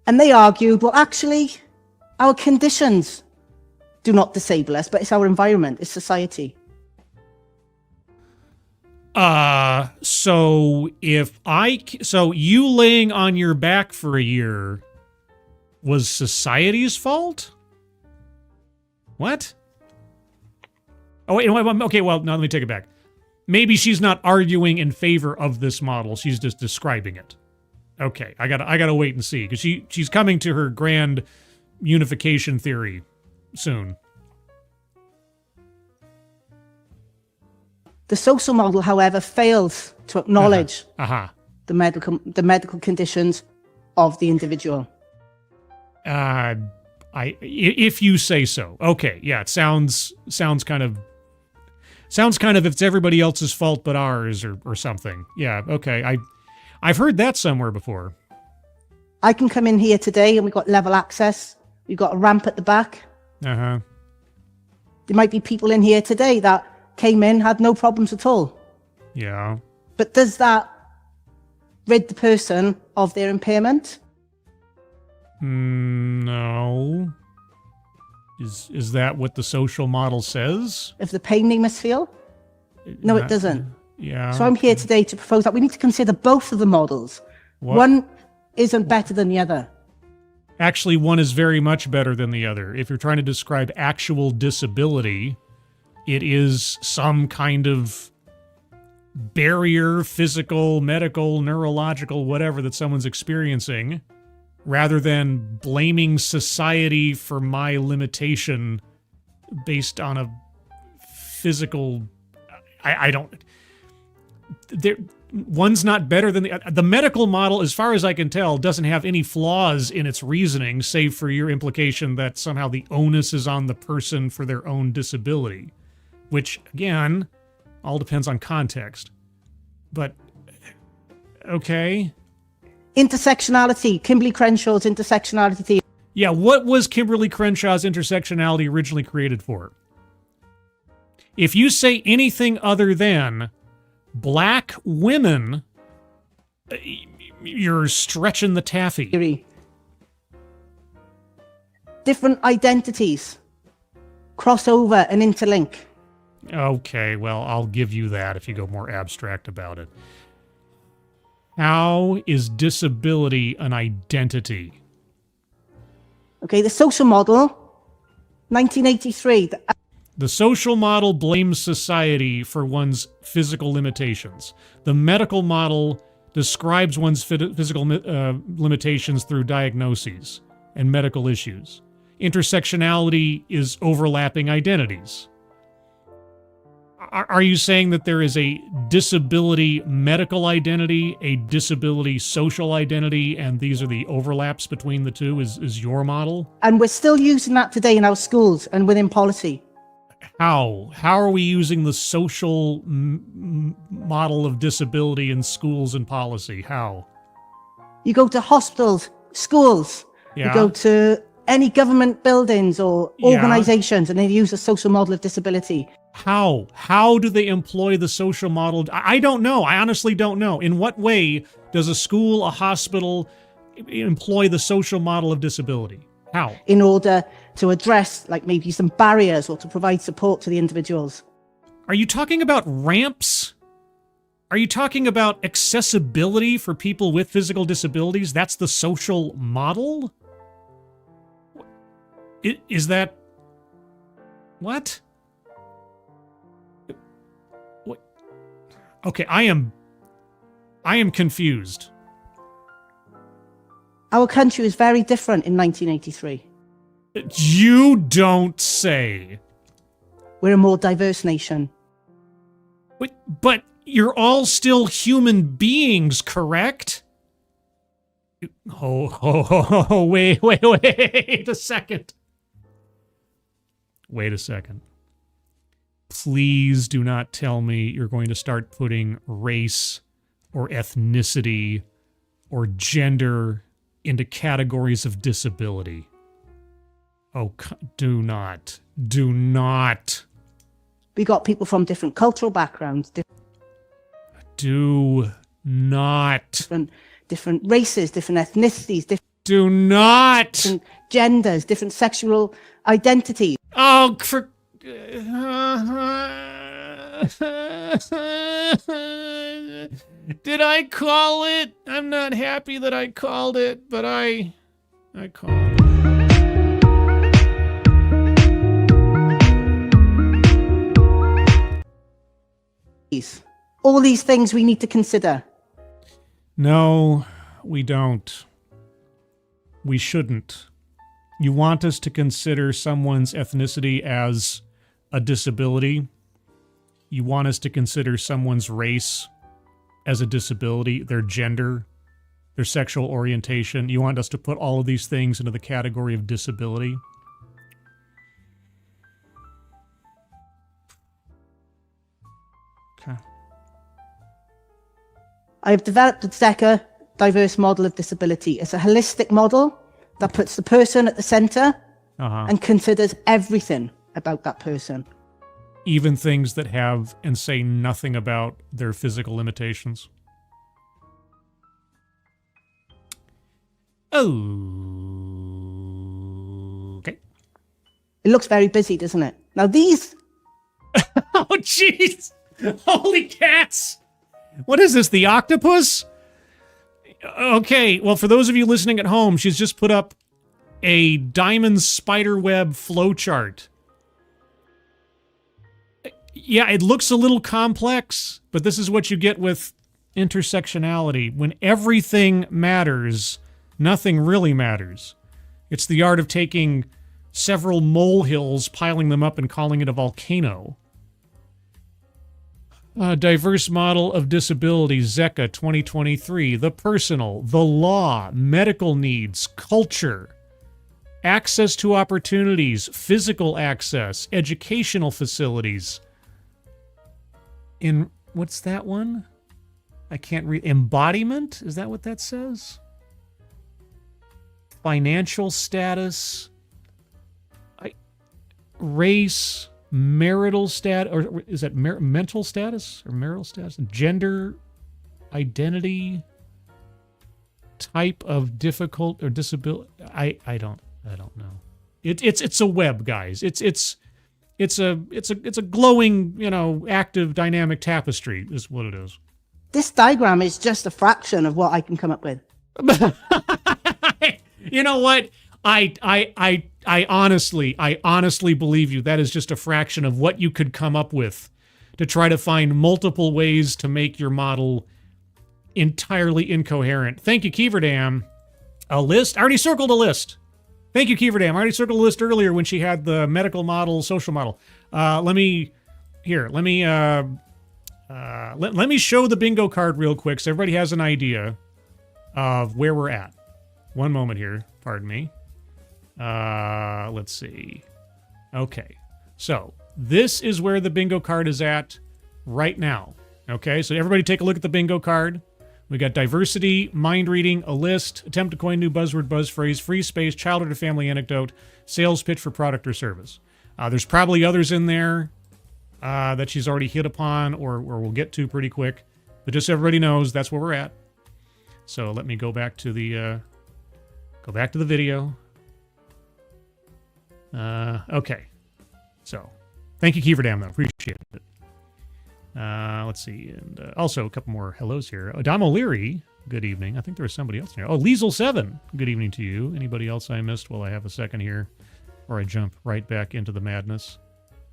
[SPEAKER 1] And they argued, well, actually, our conditions do not disable us, but it's our environment, it's society.
[SPEAKER 2] So you laying on your back for a year was society's fault? What? Oh, wait, okay, well, now let me take it back. Maybe she's not arguing in favor of this model, she's just describing it. Okay, I gotta wait and see, because she's coming to her grand unification theory soon.
[SPEAKER 1] The social model, however, fails to acknowledge the medical conditions of the individual.
[SPEAKER 2] If you say so. Okay, yeah, it sounds kind of it's everybody else's fault but ours or something. Yeah, okay. I've heard that somewhere before.
[SPEAKER 1] I can come in here today and we've got level access. We've got a ramp at the back. There might be people in here today that came in, had no problems at all.
[SPEAKER 2] Yeah.
[SPEAKER 1] But does that rid the person of their impairment?
[SPEAKER 2] No. Is that what the social model says?
[SPEAKER 1] Of the pain they must feel? No, it doesn't.
[SPEAKER 2] Yeah.
[SPEAKER 1] So I'm here today to propose that we need to consider both of the models.
[SPEAKER 2] What?
[SPEAKER 1] One isn't better than the other.
[SPEAKER 2] Actually, one is very much better than the other. If you're trying to describe actual disability, it is some kind of barrier, physical, medical, neurological, whatever, that someone's experiencing, rather than blaming society for my limitation based on a physical... I don't... One's not better than the medical model, as far as I can tell, doesn't have any flaws in its reasoning, save for your implication that somehow the onus is on the person for their own disability. Which, again, all depends on context. But, okay.
[SPEAKER 1] Intersectionality, Kimberly Crenshaw's intersectionality theory.
[SPEAKER 2] Yeah, what was Kimberly Crenshaw's intersectionality originally created for? If you say anything other than black women, you're stretching the taffy.
[SPEAKER 1] Different identities cross over and interlink.
[SPEAKER 2] Okay, well, I'll give you that if you go more abstract about it. How is disability an identity?
[SPEAKER 1] Okay, the social model, 1983.
[SPEAKER 2] The social model blames society for one's physical limitations. The medical model describes one's physical limitations through diagnoses and medical issues. Intersectionality is overlapping identities. Are you saying that there is a disability medical identity, a disability social identity, and these are the overlaps between the two, is your model?
[SPEAKER 1] And we're still using that today in our schools and within policy.
[SPEAKER 2] How? How are we using the social model of disability in schools and policy? How?
[SPEAKER 1] You go to hospitals, schools,
[SPEAKER 2] yeah.
[SPEAKER 1] You go to any government buildings or organizations, and they use a social model of disability.
[SPEAKER 2] How? How do they employ the social model? I don't know. I honestly don't know. In what way does a school, a hospital employ the social model of disability? How?
[SPEAKER 1] In order to address, like, maybe some barriers or to provide support to the individuals.
[SPEAKER 2] Are you talking about ramps? Are you talking about accessibility for people with physical disabilities? That's the social model? Is that... What? What? Okay, I am confused.
[SPEAKER 1] Our country was very different in 1983.
[SPEAKER 2] You don't say.
[SPEAKER 1] We're a more diverse nation.
[SPEAKER 2] But you're all still human beings, correct? Wait a second. Wait a second. Please do not tell me you're going to start putting race or ethnicity or gender into categories of disability. Oh, do not. Do not.
[SPEAKER 1] We got people from different cultural backgrounds.
[SPEAKER 2] Do not.
[SPEAKER 1] Different races, different ethnicities.
[SPEAKER 2] Do not.
[SPEAKER 1] Different genders, different sexual identities.
[SPEAKER 2] Oh, for... Did I call it? I'm not happy that I called it, but I called it.
[SPEAKER 1] All these things we need to consider.
[SPEAKER 2] No, we don't. We shouldn't. You want us to consider someone's ethnicity as a disability. You want us to consider someone's race as a disability, their gender, their sexual orientation. You want us to put all of these things into the category of disability. Okay.
[SPEAKER 1] I have developed the Zecca diverse model of disability. It's a holistic model that puts the person at the center and considers everything about that person.
[SPEAKER 2] Even things that have and say nothing about their physical limitations. Oh. Okay.
[SPEAKER 1] It looks very busy, doesn't it? Now these...
[SPEAKER 2] Oh, jeez! Holy cats! What is this, the octopus? Okay, well, for those of you listening at home, she's just put up a diamond spiderweb flowchart. Yeah, it looks a little complex, but this is what you get with intersectionality. When everything matters, nothing really matters. It's the art of taking several molehills, piling them up, and calling it a volcano. Diverse model of disability, Zecca 2023. The personal, the law, medical needs, culture, access to opportunities, physical access, educational facilities. In, what's that one? I can't read. Embodiment? Is that what that says? Financial status. Race. Marital status, or is that mental status or marital status? Gender, identity, type of difficult or disability. I don't know. It's a web, guys. It's a glowing, active, dynamic tapestry is what it is.
[SPEAKER 1] This diagram is just a fraction of what I can come up with.
[SPEAKER 2] You know what? I honestly believe you. That is just a fraction of what you could come up with to try to find multiple ways to make your model entirely incoherent. Thank you, Keeverdam. A list? I already circled a list. Thank you, Keeverdam. I already circled a list earlier when she had the medical model, social model. Let me show the bingo card real quick so everybody has an idea of where we're at. One moment here. Pardon me. Let's see. Okay. So this is where the bingo card is at right now. Okay. So everybody take a look at the bingo card. We got diversity, mind reading, a list, attempt to coin new buzzword, buzz phrase, free space, childhood or family anecdote, sales pitch for product or service. There's probably others in there that she's already hit upon or we'll get to pretty quick. But just so everybody knows, that's where we're at. So let me go back to the video. Okay. So, thank you, Keeverdam, though. Appreciate it. Let's see. And also, a couple more hellos here. Dom O'Leary, good evening. I think there was somebody else here. Oh, Liesel7, good evening to you. Anybody else I missed while I have a second here? Or I jump right back into the madness.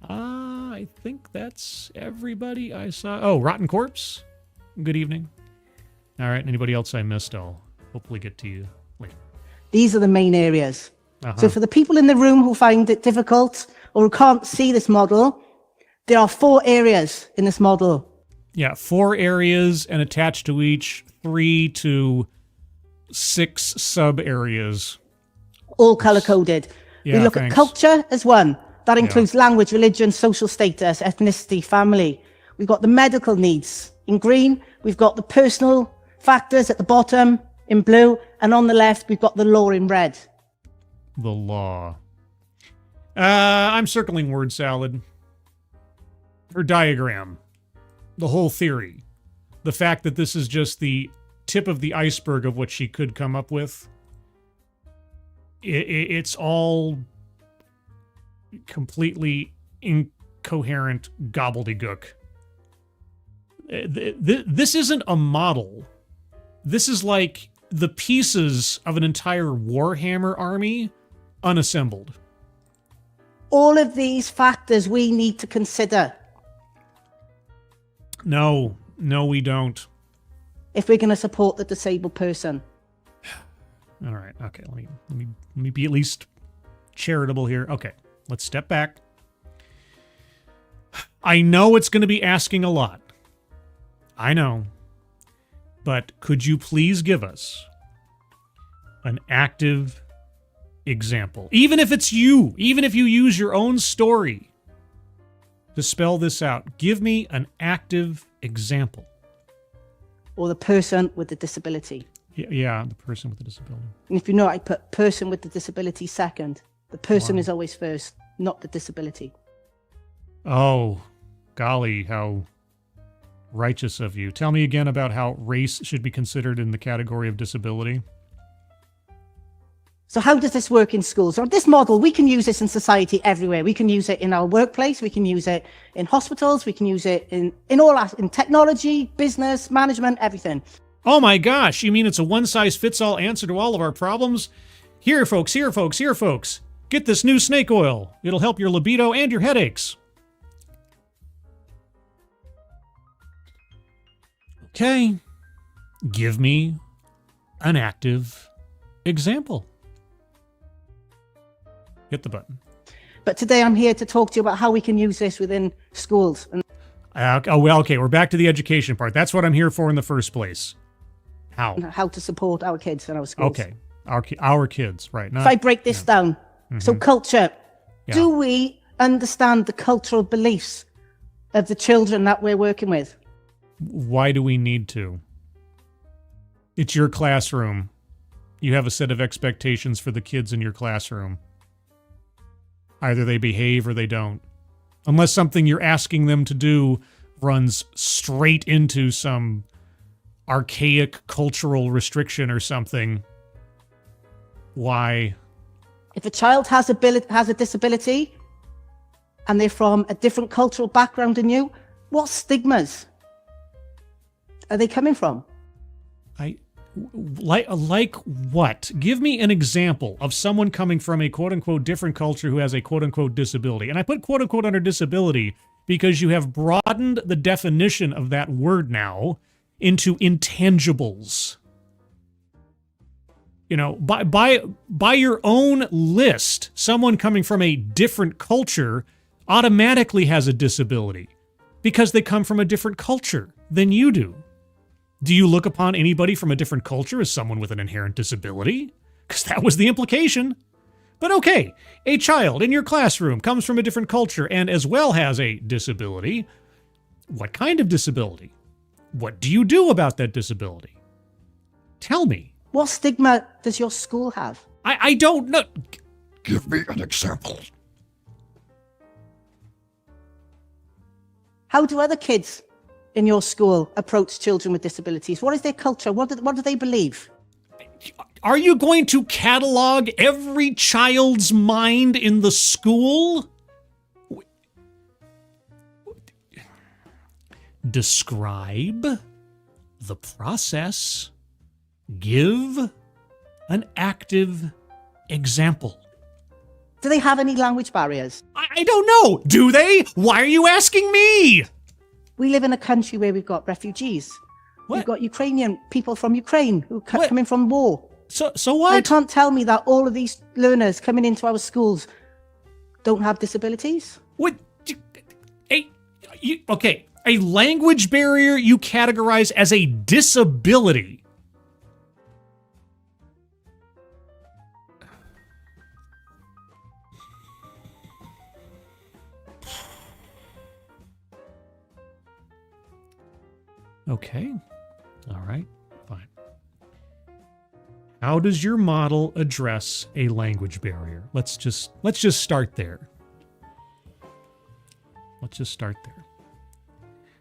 [SPEAKER 2] I think that's everybody I saw. Oh, Rotten Corpse, good evening. All right, anybody else I missed, I'll hopefully get to you later.
[SPEAKER 1] These are the main areas. So for the people in the room who find it difficult or who can't see this model, there are 4 areas in this model.
[SPEAKER 2] Yeah, 4 areas, and attached to each 3 to 6 sub-areas.
[SPEAKER 1] All color-coded.
[SPEAKER 2] Yeah,
[SPEAKER 1] we look
[SPEAKER 2] thanks.
[SPEAKER 1] at culture as one. That includes language, religion, social status, ethnicity, family. We've got the medical needs in green. We've got the personal factors at the bottom in blue. And on the left, we've got the law in red.
[SPEAKER 2] The law. I'm circling word salad. Her diagram. The whole theory. The fact that this is just the tip of the iceberg of what she could come up with. It's all completely incoherent gobbledygook. This isn't a model. This is like the pieces of an entire Warhammer army unassembled.
[SPEAKER 1] All of these factors we need to consider.
[SPEAKER 2] No, we don't.
[SPEAKER 1] If we're going to support the disabled person.
[SPEAKER 2] All right, okay, let me be at least charitable here. Okay, let's step back. I know it's going to be asking a lot. I know. But could you please give us an active example? Even if it's you, even if you use your own story to spell this out, give me an active example.
[SPEAKER 1] Or the person with the disability.
[SPEAKER 2] Yeah, the person with the disability.
[SPEAKER 1] And if you know, I put person with the disability second. The person is always first, not the disability.
[SPEAKER 2] Oh, golly, how righteous of you. Tell me again about how race should be considered in the category of disability.
[SPEAKER 1] So how does this work in schools? So this model, we can use this in society everywhere. We can use it in our workplace. We can use it in hospitals. We can use it in technology, business, management, everything.
[SPEAKER 2] Oh my gosh, you mean it's a one-size-fits-all answer to all of our problems? Here, folks, here, folks, here, folks. Get this new snake oil. It'll help your libido and your headaches. Okay. Give me an active example. Hit the button.
[SPEAKER 1] But today I'm here to talk to you about how we can use this within schools.
[SPEAKER 2] Okay, we're back to the education part. That's what I'm here for in the first place.
[SPEAKER 1] How to support our kids in our schools.
[SPEAKER 2] Okay, our kids, right.
[SPEAKER 1] If I break this down, so culture, do we understand the cultural beliefs of the children that we're working with?
[SPEAKER 2] Why do we need to? It's your classroom. You have a set of expectations for the kids in your classroom. Either they behave or they don't. Unless something you're asking them to do runs straight into some archaic cultural restriction or something. Why?
[SPEAKER 1] If a child has a disability and they're from a different cultural background than you, what stigmas are they coming from?
[SPEAKER 2] Like what? Give me an example of someone coming from a quote-unquote different culture who has a quote-unquote disability. And I put quote-unquote under disability because you have broadened the definition of that word now into intangibles. You know, by your own list, someone coming from a different culture automatically has a disability because they come from a different culture than you do. Do you look upon anybody from a different culture as someone with an inherent disability? Because that was the implication. But okay, a child in your classroom comes from a different culture and as well has a disability. What kind of disability? What do you do about that disability? Tell me.
[SPEAKER 1] What stigma does your school have?
[SPEAKER 2] I don't know.
[SPEAKER 3] Give me an example.
[SPEAKER 1] How do other kids in your school approach children with disabilities? What is their culture? What do they believe?
[SPEAKER 2] Are you going to catalog every child's mind in the school? Describe the process. Give an active example.
[SPEAKER 1] Do they have any language barriers?
[SPEAKER 2] I don't know. Do they? Why are you asking me?
[SPEAKER 1] We live in a country where we've got refugees.
[SPEAKER 2] What?
[SPEAKER 1] We've got Ukrainian people from Ukraine who come in from war.
[SPEAKER 2] So what?
[SPEAKER 1] You can't tell me that all of these learners coming into our schools don't have disabilities.
[SPEAKER 2] What? Okay, a language barrier you categorize as a disability. Okay. All right. Fine. How does your model address a language barrier? Let's just start there. Let's just start there.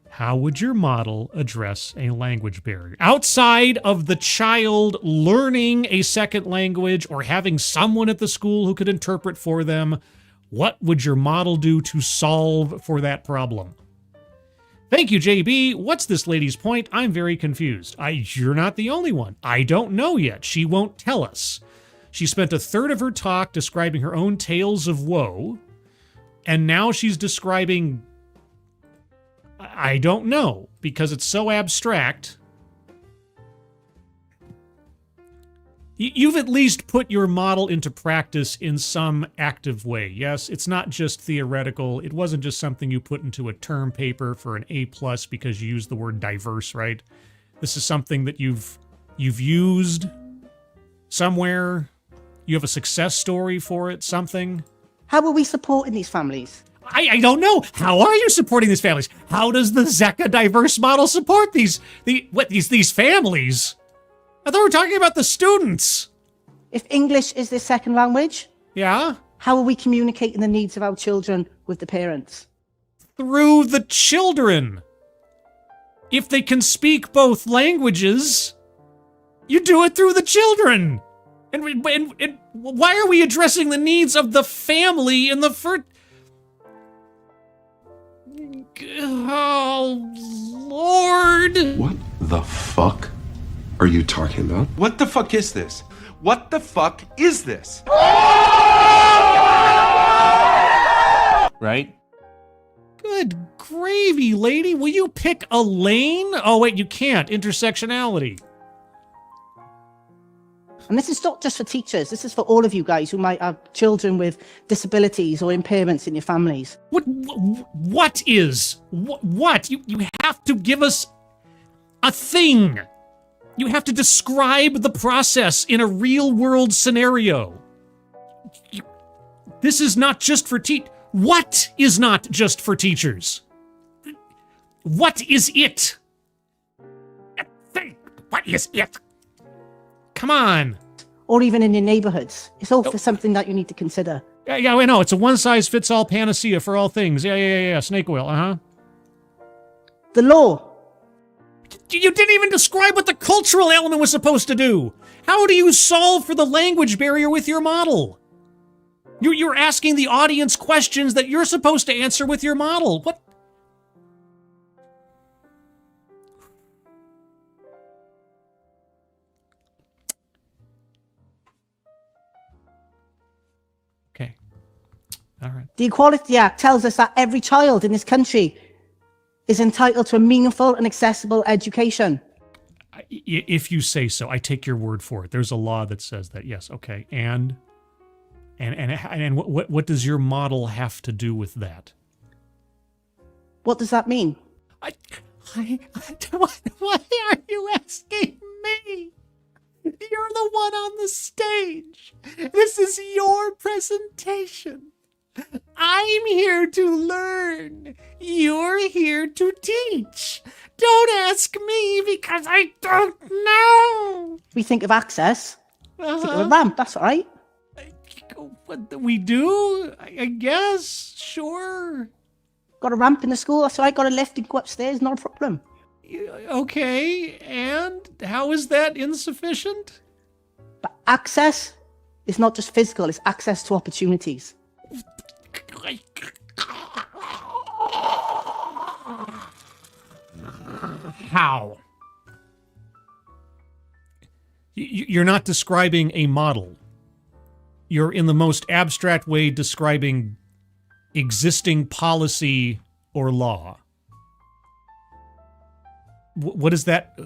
[SPEAKER 2] How would your model address a language barrier? Outside of the child learning a second language or having someone at the school who could interpret for them, what would your model do to solve for that problem? Thank you, JB. What's this lady's point? I'm very confused. You're not the only one. I don't know yet. She won't tell us. She spent a third of her talk describing her own tales of woe, and now she's describing... I don't know, because it's so abstract. You've at least put your model into practice in some active way. Yes, it's not just theoretical. It wasn't just something you put into a term paper for an A+ because you used the word diverse, right? This is something that you've used somewhere. You have a success story for it, something.
[SPEAKER 1] How are we supporting these families?
[SPEAKER 2] I don't know. How are you supporting these families? How does the Zecca diverse model support these families? I thought we were talking about the students.
[SPEAKER 1] If English is their second language,
[SPEAKER 2] yeah,
[SPEAKER 1] how are we communicating the needs of our children with the parents?
[SPEAKER 2] Through the children. If they can speak both languages, you do it through the children. And why are we addressing the needs of the family in the first... Oh, Lord.
[SPEAKER 4] What the fuck are you talking about?
[SPEAKER 5] What the fuck is this? What the fuck is this? Right?
[SPEAKER 2] Good gravy, lady. Will you pick a lane? Oh, wait, you can't. Intersectionality.
[SPEAKER 1] And this is not just for teachers. This is for all of you guys who might have children with disabilities or impairments in your families.
[SPEAKER 2] What is? What? You have to give us a thing. You have to describe the process in a real-world scenario. This is not just for What is not just for teachers? What is it? What is it? Come on.
[SPEAKER 1] Or even in your neighborhoods. It's all for something that you need to consider.
[SPEAKER 2] Yeah, I know. It's a one-size-fits-all panacea for all things. Yeah. Snake oil, uh-huh.
[SPEAKER 1] The law.
[SPEAKER 2] You didn't even describe what the cultural element was supposed to do. How do you solve for the language barrier with your model? You're asking the audience questions that you're supposed to answer with your model. What? Okay. All right.
[SPEAKER 1] The Equality Act tells us that every child in this country is entitled to a meaningful and accessible education.
[SPEAKER 2] If you say so, I take your word for it. There's a law that says that. Yes. Okay. And what does your model have to do with that?
[SPEAKER 1] What does that mean?
[SPEAKER 2] Why are you asking me? You're the one on the stage. This is your presentation. I'm here to learn. You're here to teach. Don't ask me because I don't know.
[SPEAKER 1] We think of access. Think of a ramp, that's all right.
[SPEAKER 2] What do we do? I guess. Sure.
[SPEAKER 1] Got a ramp in the school, that's all right. Got a lift and go upstairs, not a problem.
[SPEAKER 2] Okay, and how is that insufficient?
[SPEAKER 1] But access is not just physical, it's access to opportunities.
[SPEAKER 2] How? You're not describing a model. You're in the most abstract way describing existing policy or law. What is that?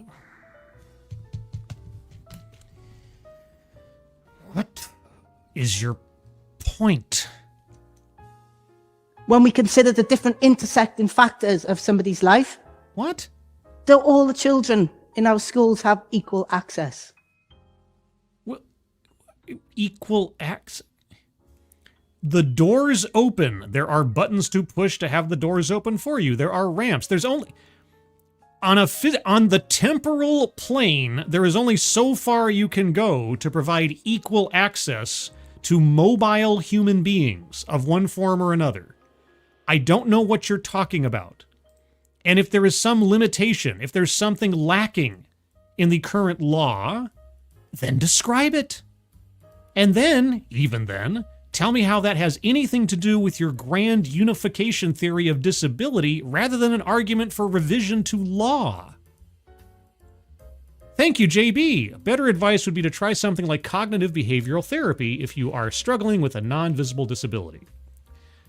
[SPEAKER 2] What is your point?
[SPEAKER 1] When we consider the different intersecting factors of somebody's life,
[SPEAKER 2] What?
[SPEAKER 1] do all the children in our schools have equal access?
[SPEAKER 2] Well, equal access. The doors open. There are buttons to push to have the doors open for you. There are ramps. There's only on the temporal plane, there is only so far you can go to provide equal access to mobile human beings of one form or another. I don't know what you're talking about. And if there is some limitation, if there's something lacking in the current law, then describe it. And then, even then, tell me how that has anything to do with your grand unification theory of disability rather than an argument for revision to law. Thank you, JB. Better advice would be to try something like cognitive behavioral therapy if you are struggling with a non-visible disability.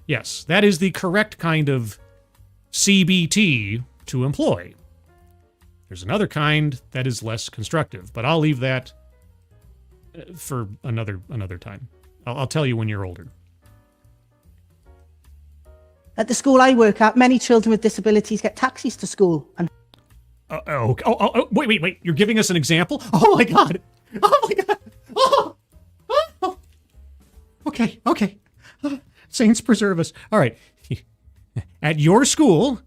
[SPEAKER 2] Yes, that is the correct kind of CBT to employ. There's another kind that is less constructive, but I'll leave that for another time. I'll tell you when you're older.
[SPEAKER 1] At the school I work at, many children with disabilities get taxis to school. And
[SPEAKER 2] Wait. You're giving us an example? Oh my God. Oh. Okay. Saints preserve us. All right. At your school,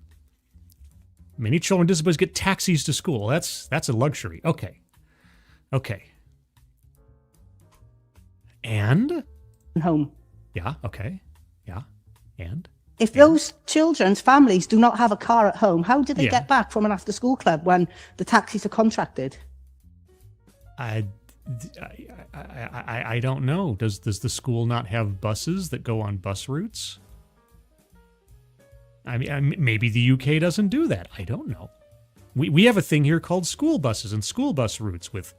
[SPEAKER 2] many children with disabilities get taxis to school. That's a luxury. Okay. And?
[SPEAKER 1] home.
[SPEAKER 2] Yeah, okay. Yeah. And?
[SPEAKER 1] If those children's families do not have a car at home, how do they get back from an after-school club when the taxis are contracted?
[SPEAKER 2] I don't know. Does the school not have buses that go on bus routes? I mean, maybe the UK doesn't do that. I don't know. We have a thing here called school buses and school bus routes with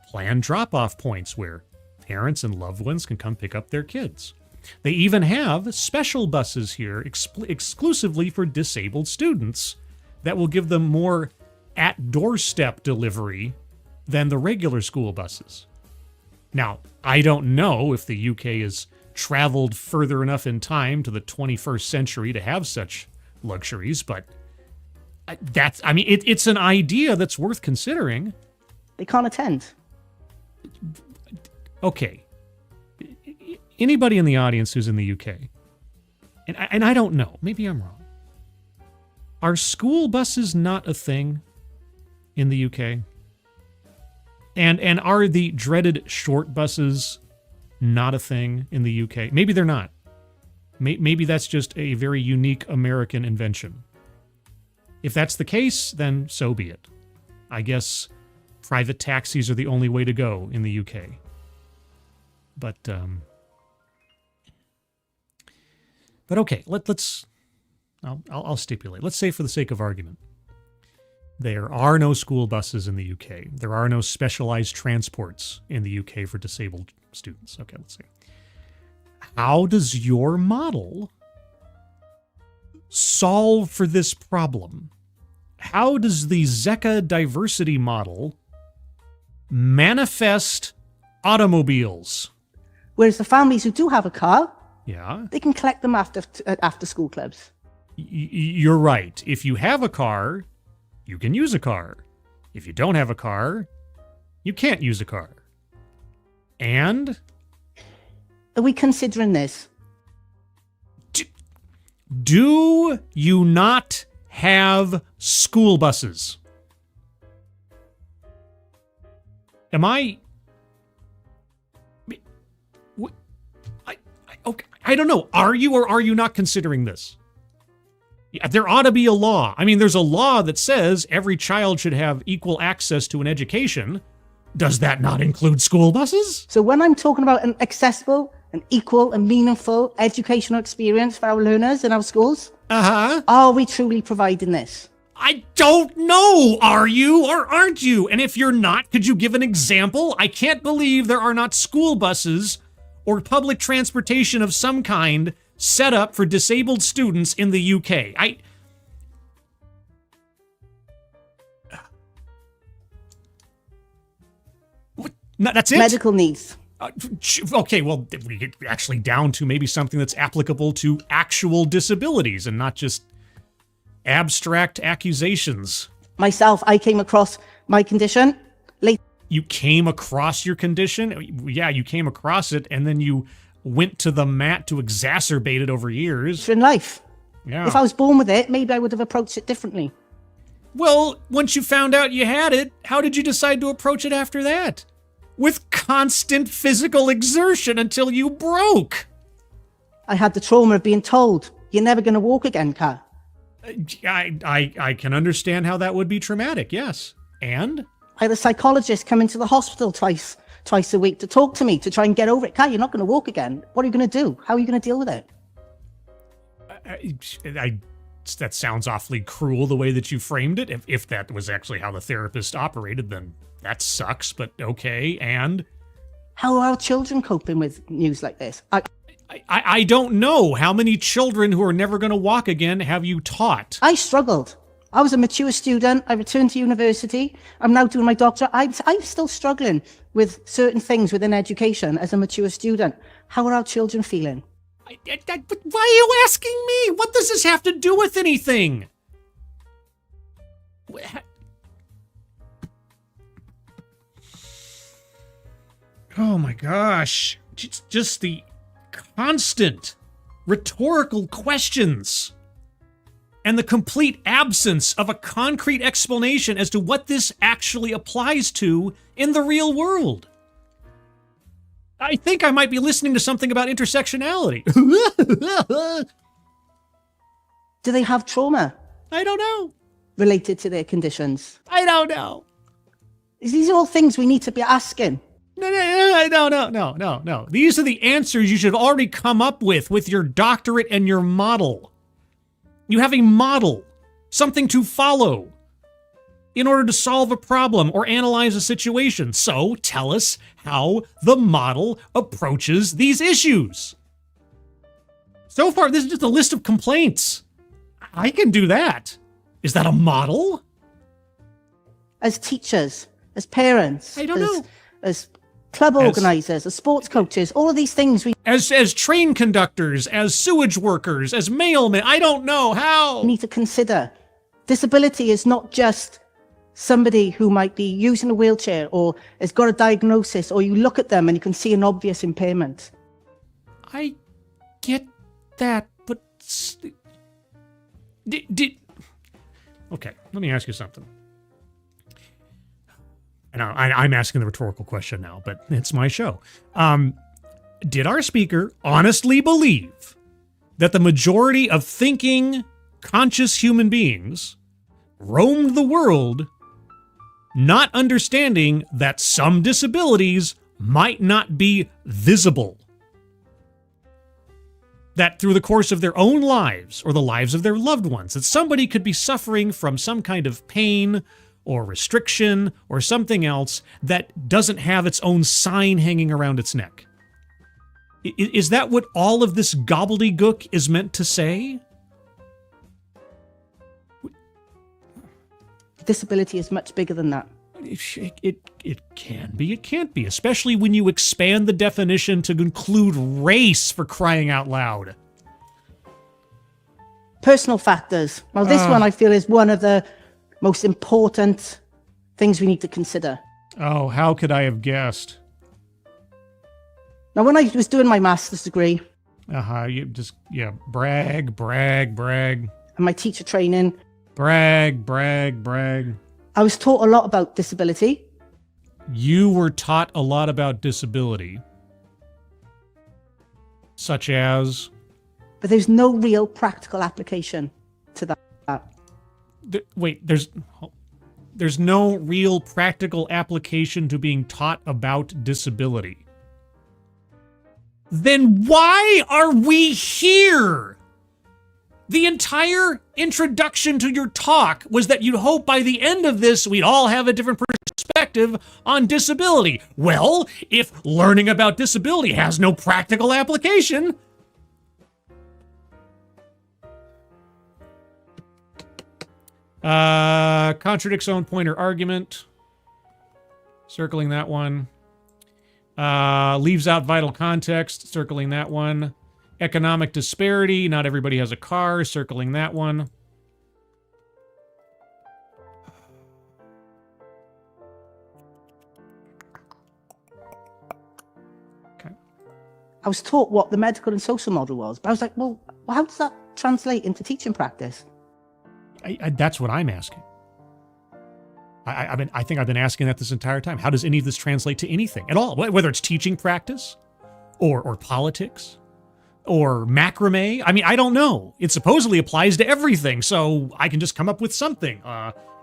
[SPEAKER 2] planned drop-off points where parents and loved ones can come pick up their kids. They even have special buses here exclusively for disabled students that will give them more at-doorstep delivery than the regular school buses. Now, I don't know if the UK has traveled further enough in time to the 21st century to have such luxuries, but it's an idea that's worth considering.
[SPEAKER 1] They can't attend.
[SPEAKER 2] Okay. Anybody in the audience who's in the UK, and I don't know, maybe I'm wrong. Are school buses not a thing in the UK? And are the dreaded short buses not a thing in the UK? Maybe they're not. Maybe that's just a very unique American invention. If that's the case, then so be it. I guess private taxis are the only way to go in the UK. But okay, I'll stipulate. Let's say for the sake of argument, there are no school buses in the UK. There are no specialized transports in the UK for disabled students. Okay, let's see. How does your model solve for this problem? How does the Zecca diversity model manifest automobiles?
[SPEAKER 1] Whereas the families who do have a car, they can collect them after school clubs.
[SPEAKER 2] You're right. If you have a car, you can use a car. If you don't have a car, you can't use a car. And?
[SPEAKER 1] Are we considering this?
[SPEAKER 2] Do you not have school buses? Am I... Okay, I don't know. Are you or are you not considering this? Yeah, there ought to be a law. I mean, there's a law that says every child should have equal access to an education. Does that not include school buses?
[SPEAKER 1] So when I'm talking about an accessible, an equal and meaningful educational experience for our learners in our schools, are we truly providing this?
[SPEAKER 2] I don't know. Are you or aren't you? And if you're not, could you give an example? I can't believe there are not school buses or public transportation of some kind set up for disabled students in the UK. No, that's it?
[SPEAKER 1] Medical needs.
[SPEAKER 2] Okay, well, we get actually down to maybe something that's applicable to actual disabilities and not just abstract accusations.
[SPEAKER 1] Myself, I came across my condition late
[SPEAKER 2] You came across your condition? Yeah, you came across it, and then you went to the mat to exacerbate it over years.
[SPEAKER 1] in life.
[SPEAKER 2] Yeah.
[SPEAKER 1] If I was born with it, maybe I would have approached it differently.
[SPEAKER 2] Well, once you found out you had it, how did you decide to approach it after that? With constant physical exertion until you broke.
[SPEAKER 1] I had the trauma of being told, you're never going to walk again, Kat.
[SPEAKER 2] I can understand how that would be traumatic, yes. And?
[SPEAKER 1] I had a psychologist come into the hospital twice a week to talk to me to try and get over it. Kat, you're not going to walk again. What are you going to do? How are you going to deal with it?
[SPEAKER 2] That sounds awfully cruel the way that you framed it. If that was actually how the therapist operated, then that sucks, but okay. And?
[SPEAKER 1] How are our children coping with news like this?
[SPEAKER 2] I don't know. How many children who are never going to walk again have you taught?
[SPEAKER 1] I struggled. I was a mature student. I returned to university. I'm now doing my doctorate. I'm still struggling with certain things within education as a mature student. How are our children feeling?
[SPEAKER 2] But why are you asking me? What does this have to do with anything? Oh my gosh. Just the constant rhetorical questions and the complete absence of a concrete explanation as to what this actually applies to in the real world. I think I might be listening to something about intersectionality.
[SPEAKER 1] Do they have trauma
[SPEAKER 2] I don't know.
[SPEAKER 1] related to their conditions?
[SPEAKER 2] I don't know.
[SPEAKER 1] These are all things we need to be asking.
[SPEAKER 2] No. These are the answers you should have already come up with your doctorate and your model. You have a model, something to follow in order to solve a problem or analyze a situation. So tell us how the model approaches these issues. So far, this is just a list of complaints. I can do that. Is that a model?
[SPEAKER 1] As teachers, as parents,
[SPEAKER 2] I don't know.
[SPEAKER 1] As club organizers, as sports coaches, all of these things we
[SPEAKER 2] As train conductors, as sewage workers, as mailmen, I don't know how.
[SPEAKER 1] need to consider. Disability is not just somebody who might be using a wheelchair or has got a diagnosis, or you look at them and you can see an obvious impairment.
[SPEAKER 2] I get that, but okay, let me ask you something. Now, I'm asking the rhetorical question now, but it's my show. Did our speaker honestly believe that the majority of thinking, conscious human beings roamed the world not understanding that some disabilities might not be visible? That through the course of their own lives or the lives of their loved ones, that somebody could be suffering from some kind of pain or restriction or something else that doesn't have its own sign hanging around its neck. Is that what all of this gobbledygook is meant to say?
[SPEAKER 1] Disability is much bigger than that.
[SPEAKER 2] It can be, it can't be, especially when you expand the definition to include race, for crying out loud.
[SPEAKER 1] Personal factors. Well, this one I feel is one of the most important things we need to consider.
[SPEAKER 2] Oh, how could I have guessed?
[SPEAKER 1] Now, when I was doing my master's degree
[SPEAKER 2] You just, brag.
[SPEAKER 1] and my teacher training,
[SPEAKER 2] Brag.
[SPEAKER 1] I was taught a lot about disability.
[SPEAKER 2] You were taught a lot about disability. Such as?
[SPEAKER 1] But there's no real practical application to that.
[SPEAKER 2] Wait, there's no real practical application to being taught about disability. Then why are we here? The entire introduction to your talk was that you'd hope by the end of this we'd all have a different perspective on disability. Well, if learning about disability has no practical application, contradicts own point or argument. Circling that one. Leaves out vital context, circling that one. Economic disparity, not everybody has a car, circling that one. Okay.
[SPEAKER 1] I was taught what the medical and social model was, but I was like, well, how does that translate into teaching practice?
[SPEAKER 2] That's what I'm asking. I think I've been asking that this entire time. How does any of this translate to anything at all? Whether it's teaching practice or politics or macrame. I mean, I don't know. It supposedly applies to everything, so I can just come up with something.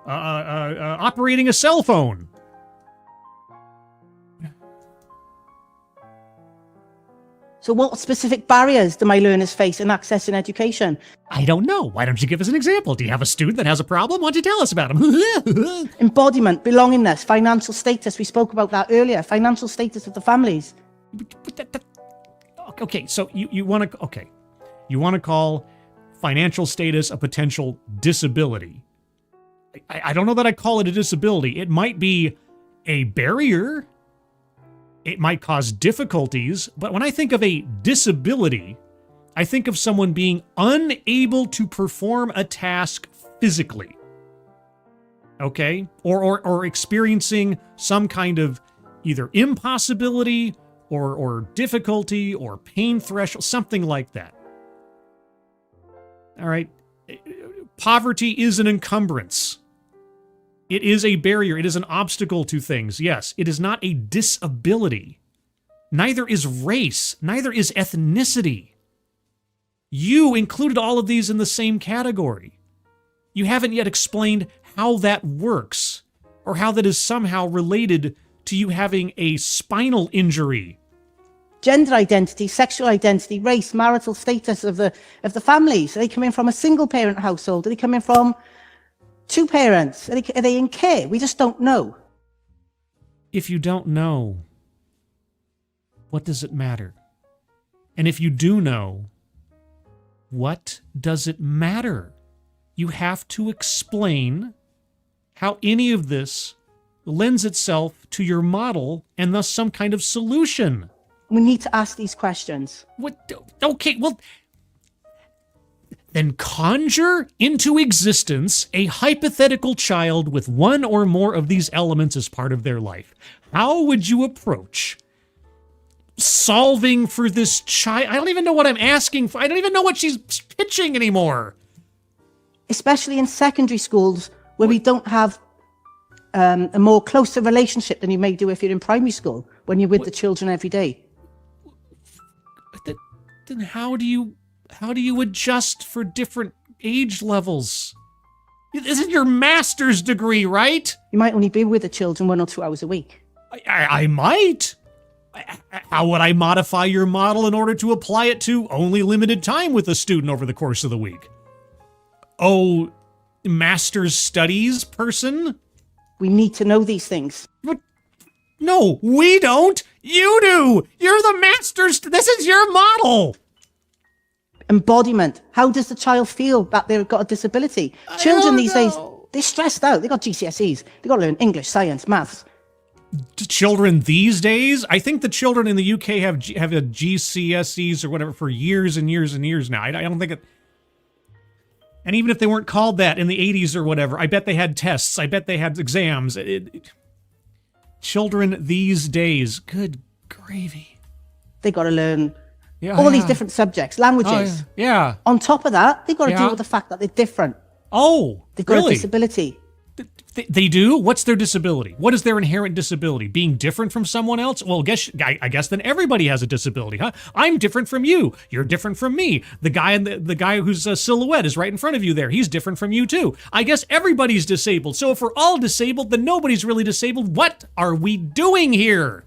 [SPEAKER 2] Operating a cell phone.
[SPEAKER 1] So what specific barriers do my learners face in accessing education?
[SPEAKER 2] I don't know. Why don't you give us an example? Do you have a student that has a problem? Why don't you tell us about them?
[SPEAKER 1] Embodiment, belongingness, financial status. We spoke about that earlier. Financial status of the families.
[SPEAKER 2] Okay, so you want to call financial status a potential disability. I don't know that I'd call it a disability. It might be a barrier. It might cause difficulties, but when I think of a disability, I think of someone being unable to perform a task physically. Okay? Or experiencing some kind of either impossibility or difficulty or pain threshold, something like that. All right? Poverty is an encumbrance. It is a barrier. It is an obstacle to things. Yes, it is not a disability. Neither is race. Neither is ethnicity. You included all of these in the same category. You haven't yet explained how that works, or how that is somehow related to you having a spinal injury.
[SPEAKER 1] Gender identity, sexual identity, race, marital status of the families. Are they coming from a single parent household? Are they coming from two parents? Are they in care? We just don't know.
[SPEAKER 2] If you don't know, what does it matter? And if you do know, what does it matter? You have to explain how any of this lends itself to your model and thus some kind of solution.
[SPEAKER 1] We need to ask these questions.
[SPEAKER 2] What? Okay, well, then conjure into existence a hypothetical child with one or more of these elements as part of their life. How would you approach solving for this child? I don't even know what I'm asking for. I don't even know what she's pitching anymore.
[SPEAKER 1] Especially in secondary schools where we don't have a more closer relationship than you may do if you're in primary school, when you're with the children every day.
[SPEAKER 2] Then how do you adjust for different age levels? This is your master's degree, right?
[SPEAKER 1] You might only be with the children 1 or 2 hours a week.
[SPEAKER 2] I might. How would I modify your model in order to apply it to only limited time with a student over the course of the week? Oh, master's studies person?
[SPEAKER 1] We need to know these things.
[SPEAKER 2] But no, we don't. You do. You're the master's. This is your model.
[SPEAKER 1] Embodiment. How does the child feel that they've got a disability? Children these days, they're stressed out. They got GCSEs. They got to learn English, science, maths.
[SPEAKER 2] Children these days? I think the children in the UK have had GCSEs or whatever for years and years and years now. I don't think it. And even if they weren't called that in the 80s or whatever, I bet they had tests. I bet they had exams. Children these days, good gravy.
[SPEAKER 1] They got to learn all these different subjects, languages.
[SPEAKER 2] Oh, yeah.
[SPEAKER 1] On top of that, they've got to deal with the fact that they're different.
[SPEAKER 2] Oh,
[SPEAKER 1] they've got a disability.
[SPEAKER 2] They do? What's their disability? What is their inherent disability? Being different from someone else? Well, I guess then everybody has a disability, huh? I'm different from you. You're different from me. The guy whose silhouette is right in front of you there, he's different from you too. I guess everybody's disabled. So if we're all disabled, then nobody's really disabled. What are we doing here?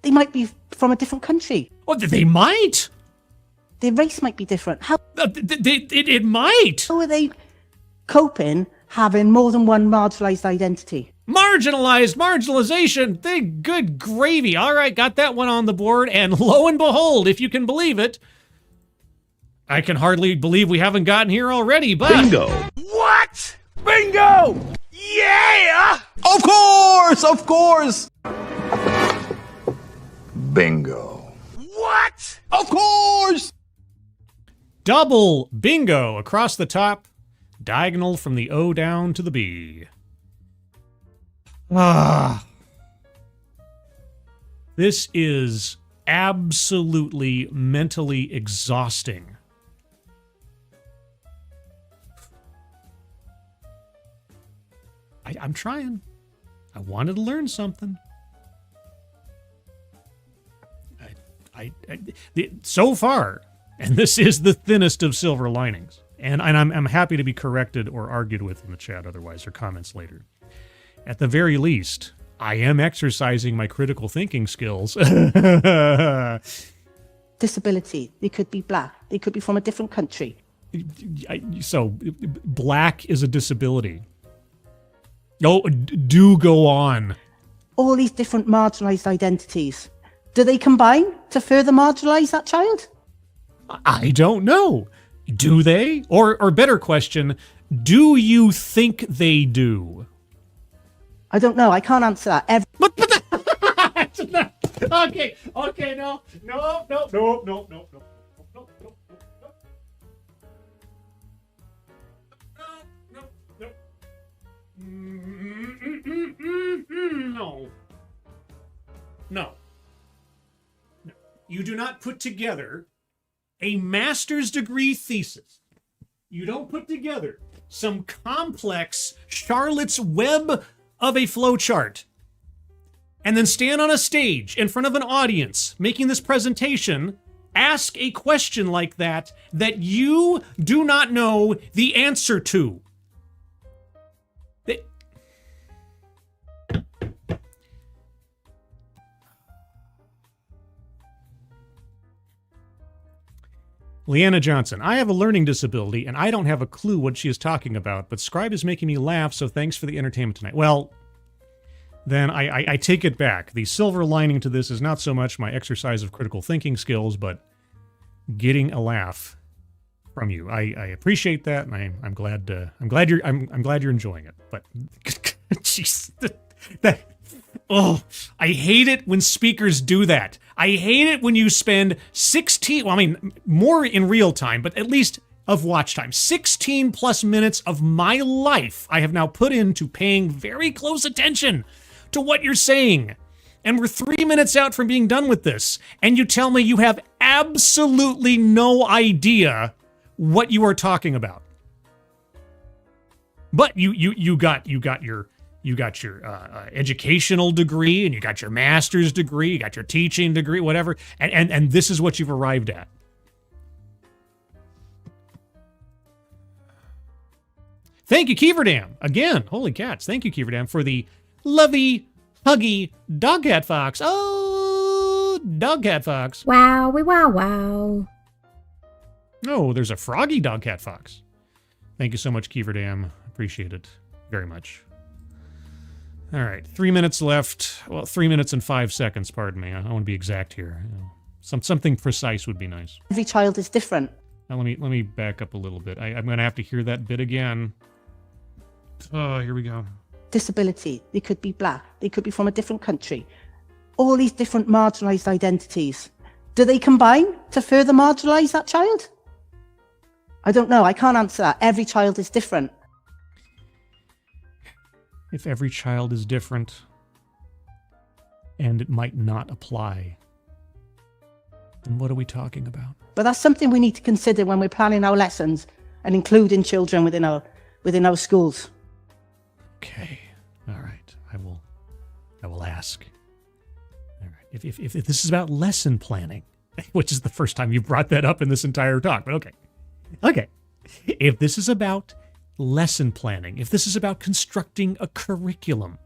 [SPEAKER 1] They might be from a different country.
[SPEAKER 2] Oh, they might.
[SPEAKER 1] Their race might be different. How?
[SPEAKER 2] It might.
[SPEAKER 1] How are they coping having more than one marginalized identity?
[SPEAKER 2] Marginalization. Good gravy. All right, got that one on the board. And lo and behold, if you can believe it, I can hardly believe we haven't gotten here already, but...
[SPEAKER 6] Bingo.
[SPEAKER 5] What? Bingo! Yeah!
[SPEAKER 6] Of course!
[SPEAKER 3] Bingo.
[SPEAKER 5] What?
[SPEAKER 3] Of course!
[SPEAKER 2] Double bingo across the top, diagonal from the O down to the B. This is absolutely mentally exhausting. I'm trying. I wanted to learn something. So far, and this is the thinnest of silver linings, and I'm happy to be corrected or argued with in the chat otherwise, or comments later. At the very least, I am exercising my critical thinking skills.
[SPEAKER 1] Disability. They could be black. They could be from a different country.
[SPEAKER 2] So, black is a disability. Oh, do go on.
[SPEAKER 1] All these different marginalized identities. Do they combine to further marginalize that child?
[SPEAKER 2] I don't know. Do they? Or better question, do you think they do?
[SPEAKER 1] I don't know. I can't answer that.
[SPEAKER 2] Okay, no. No. You do not put together a master's degree thesis. You don't put together some complex Charlotte's Web of a flowchart and then stand on a stage in front of an audience making this presentation, ask a question like that you do not know the answer to. Leanna Johnson, I have a learning disability, and I don't have a clue what she is talking about, but Scribe is making me laugh, so thanks for the entertainment tonight. Well, then I take it back. The silver lining to this is not so much my exercise of critical thinking skills, but getting a laugh from you. I appreciate that, and I'm glad you're enjoying it. But jeez, I hate it when speakers do that. I hate it when you spend 16, well, I mean, more in real time, but at least of watch time, 16 plus minutes of my life I have now put into paying very close attention to what you're saying. And we're 3 minutes out from being done with this, and you tell me you have absolutely no idea what you are talking about. But you got your educational degree, and you got your master's degree, you got your teaching degree, whatever, and this is what you've arrived at. Thank you, Keeverdam. Again, holy cats. Thank you, Keeverdam, for the lovey, huggy Dogcat Fox. Oh, Dogcat Fox.
[SPEAKER 6] Wowie, wow, wow.
[SPEAKER 2] Oh, there's a froggy Dogcat Fox. Thank you so much, Keeverdam. Appreciate it very much. All right, 3 minutes left. Well, 3 minutes and 5 seconds, pardon me. I want to be exact here. Something precise would be nice.
[SPEAKER 1] Every child is different.
[SPEAKER 2] Now, let me back up a little bit. I'm going to have to hear that bit again. Oh, here we go.
[SPEAKER 1] Disability. They could be black. They could be from a different country. All these different marginalized identities. Do they combine to further marginalize that child? I don't know. I can't answer that. Every child is different.
[SPEAKER 2] If every child is different, and it might not apply, then what are we talking about?
[SPEAKER 1] But that's something we need to consider when we're planning our lessons and including children within our schools.
[SPEAKER 2] Okay. All right. I will ask. All right. If this is about lesson planning, which is the first time you've brought that up in this entire talk, but okay. Okay. If this is about lesson planning, if this is about constructing a curriculum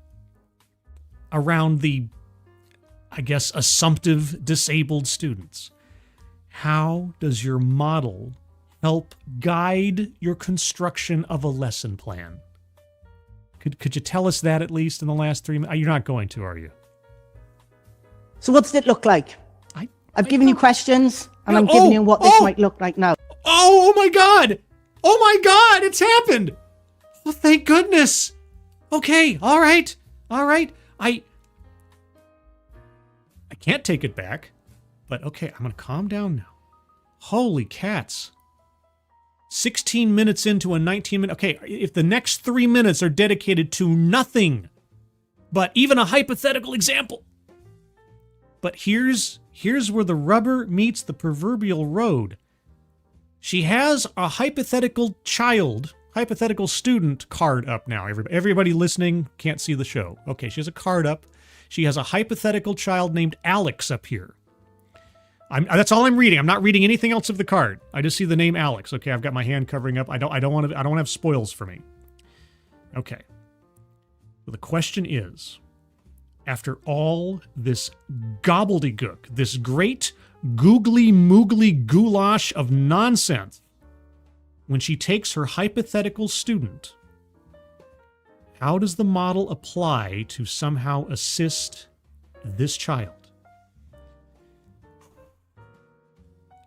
[SPEAKER 2] around the, I guess, assumptive disabled students, how does your model help guide your construction of a lesson plan? Could you tell us that at least in the last 3 minutes? You're not going to, are you?
[SPEAKER 1] So what does it look like? I've given you questions, and I'm giving you what this might look like now.
[SPEAKER 2] Oh my God! Oh my God! It's happened! Well, thank goodness. Okay, all right. I can't take it back. But okay, I'm going to calm down now. Holy cats. 16 minutes into a 19-minute... Okay, if the next 3 minutes are dedicated to nothing but even a hypothetical example. But here's where the rubber meets the proverbial road. She has a hypothetical student card up now. Everybody listening can't see the show. Okay, she has a card up. She has a hypothetical child named Alex up here. That's all I'm reading. I'm not reading anything else of the card. I just see the name Alex. Okay, I've got my hand covering up. I don't want to have spoils for me. Okay. So the question is, after all this gobbledygook, this great googly-moogly goulash of nonsense, when she takes her hypothetical student, how does the model apply to somehow assist this child?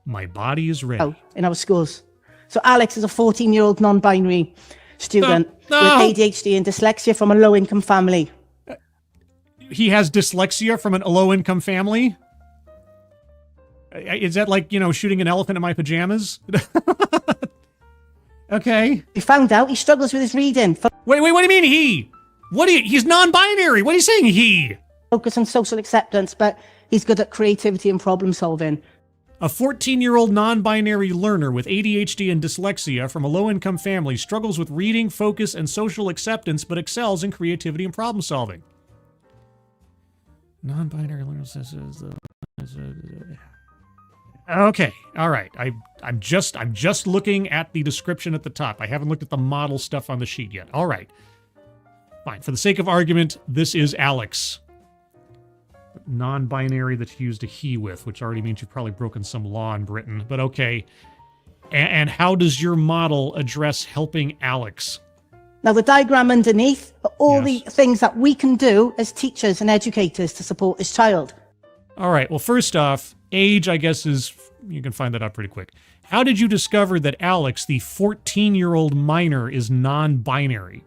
[SPEAKER 2] My body is ready.
[SPEAKER 1] In our schools. So Alex is a 14-year-old non-binary student with ADHD and dyslexia from a low-income family.
[SPEAKER 2] He has dyslexia from a low-income family? Is that like, shooting an elephant in my pajamas? Okay.
[SPEAKER 1] We found out he struggles with his reading.
[SPEAKER 2] Wait, what do you mean he? He's non-binary. What are you saying, he?
[SPEAKER 1] Focus on social acceptance, but he's good at creativity and problem solving.
[SPEAKER 2] A 14-year-old non-binary learner with ADHD and dyslexia from a low-income family struggles with reading, focus, and social acceptance, but excels in creativity and problem solving. Non-binary learner says... Okay, all right. I'm just looking at the description at the top. I haven't looked at the model stuff on the sheet yet. All right. Fine. For the sake of argument, this is Alex. Non-binary that you used a he with, which already means you've probably broken some law in Britain. But okay. And how does your model address helping Alex?
[SPEAKER 1] Now, the diagram underneath are all the things that we can do as teachers and educators to support this child.
[SPEAKER 2] All right. Well, first off, age, I guess, you can find that out pretty quick. How did you discover that Alex, the 14-year-old minor, is non-binary?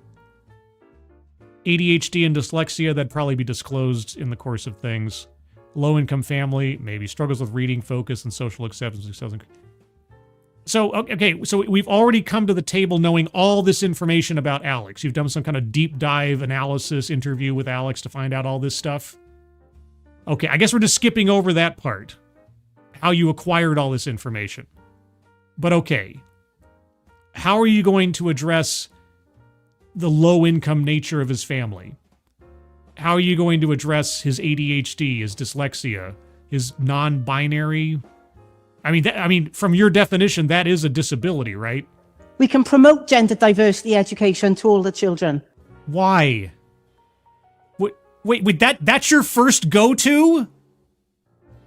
[SPEAKER 2] ADHD and dyslexia, that'd probably be disclosed in the course of things. Low-income family, maybe. Struggles with reading, focus, and social acceptance. So, okay, so we've already come to the table knowing all this information about Alex. You've done some kind of deep dive analysis interview with Alex to find out all this stuff. Okay, I guess we're just skipping over that part. How you acquired all this information. But okay. How are you going to address the low-income nature of his family? How are you going to address his ADHD, his dyslexia, his non-binary? I mean, from your definition, that is a disability, right?
[SPEAKER 1] We can promote gender diversity education to all the children.
[SPEAKER 2] Why? Wait, that's your first go-to?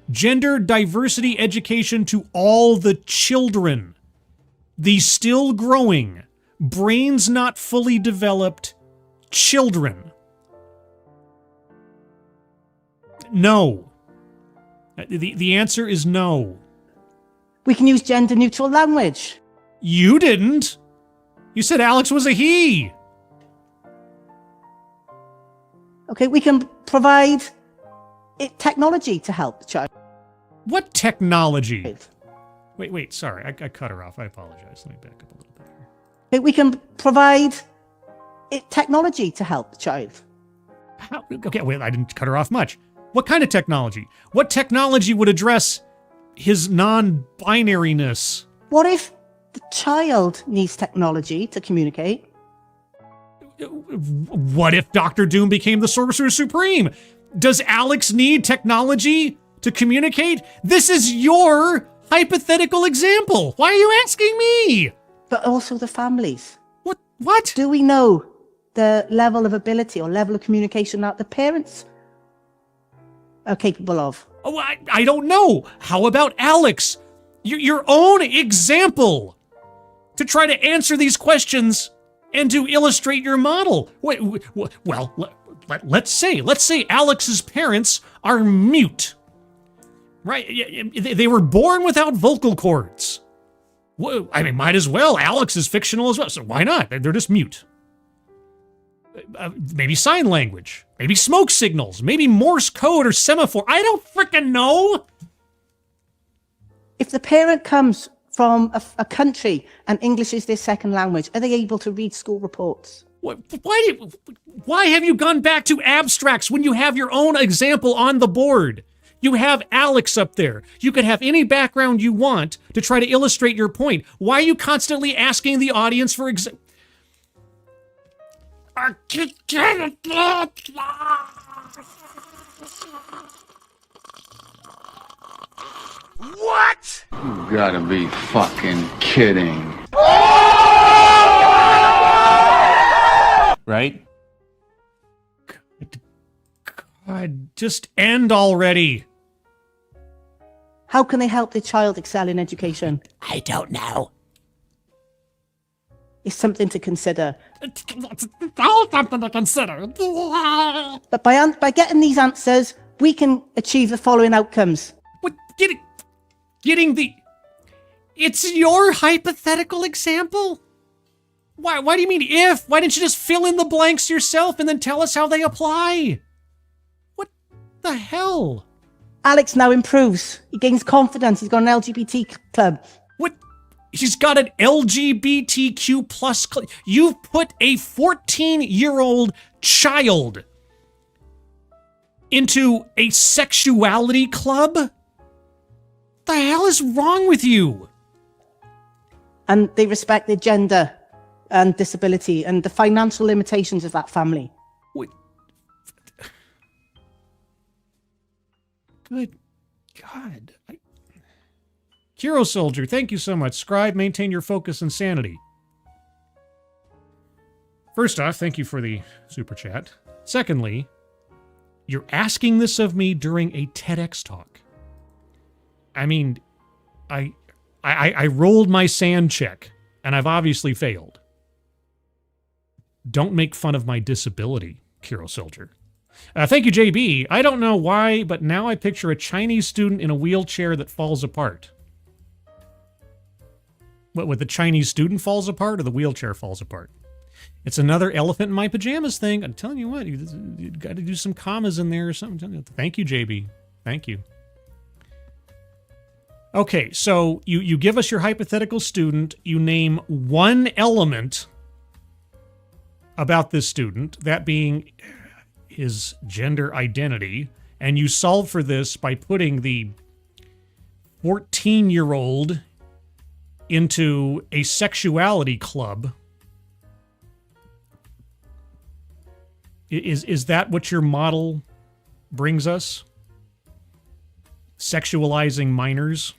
[SPEAKER 2] Gender diversity education to all the children. The still growing, brains not fully developed children. No. The answer is no.
[SPEAKER 1] We can use gender-neutral language.
[SPEAKER 2] You didn't. You said Alex was a he.
[SPEAKER 1] Okay, we can provide technology to help the child.
[SPEAKER 2] What technology? Wait, sorry, I cut her off. I apologize. Let me back up a little bit here.
[SPEAKER 1] Okay, we can provide technology to help the child.
[SPEAKER 2] How? Okay, wait, I didn't cut her off much. What kind of technology? What technology would address his non-binariness?
[SPEAKER 1] What if the child needs technology to communicate?
[SPEAKER 2] What if Dr. Doom became the Sorcerer Supreme? Does Alex need technology to communicate? This is your hypothetical example. Why are you asking me?
[SPEAKER 1] But also the families.
[SPEAKER 2] What?
[SPEAKER 1] Do we know the level of ability or level of communication that the parents are capable of?
[SPEAKER 2] Oh, I don't know. How about Alex? Your own example to try to answer these questions and to illustrate your model. Well, let's say Alex's parents are mute. Right? They were born without vocal cords. I mean, might as well. Alex is fictional as well, so why not? They're just mute. Maybe sign language. Maybe smoke signals. Maybe Morse code or semaphore. I don't frickin' know.
[SPEAKER 1] If the parent comes from a country and English is their second language, are they able to read school reports?
[SPEAKER 2] Why have you gone back to abstracts when you have your own example on the board? You have Alex up there. You could have any background you want to try to illustrate your point. Why are you constantly asking the audience for
[SPEAKER 5] What?
[SPEAKER 3] You gotta be fucking kidding.
[SPEAKER 7] Right?
[SPEAKER 2] God, just end already.
[SPEAKER 1] How can they help their child excel in education?
[SPEAKER 7] I don't know.
[SPEAKER 1] It's something to consider.
[SPEAKER 2] All something to consider.
[SPEAKER 1] But by getting these answers, we can achieve the following outcomes.
[SPEAKER 2] What? Getting the... It's your hypothetical example? Why do you mean if? Why didn't you just fill in the blanks yourself and then tell us how they apply? What the hell?
[SPEAKER 1] Alex now improves. He gains confidence. He's got an LGBT club.
[SPEAKER 2] What? He's got an LGBTQ plus... You've put a 14-year-old child into a sexuality club? The hell is wrong with you?
[SPEAKER 1] And they respect their gender and disability and the financial limitations of that family.
[SPEAKER 2] Wait. Good God. Hero Soldier, thank you so much. Scribe, maintain your focus and sanity. First off, thank you for the super chat. Secondly, you're asking this of me during a TEDx talk. I mean, I rolled my sand check, and I've obviously failed. Don't make fun of my disability, Hero Soldier. Thank you, JB. I don't know why, but now I picture a Chinese student in a wheelchair that falls apart. What, with the Chinese student falls apart or the wheelchair falls apart? It's another elephant in my pajamas thing. I'm telling you what, you got to do some commas in there or something. Thank you, JB. Thank you. Okay, so you give us your hypothetical student, you name one element about this student, that being his gender identity, and you solve for this by putting the 14-year-old into a sexuality club. Is that what your model brings us? Sexualizing minors?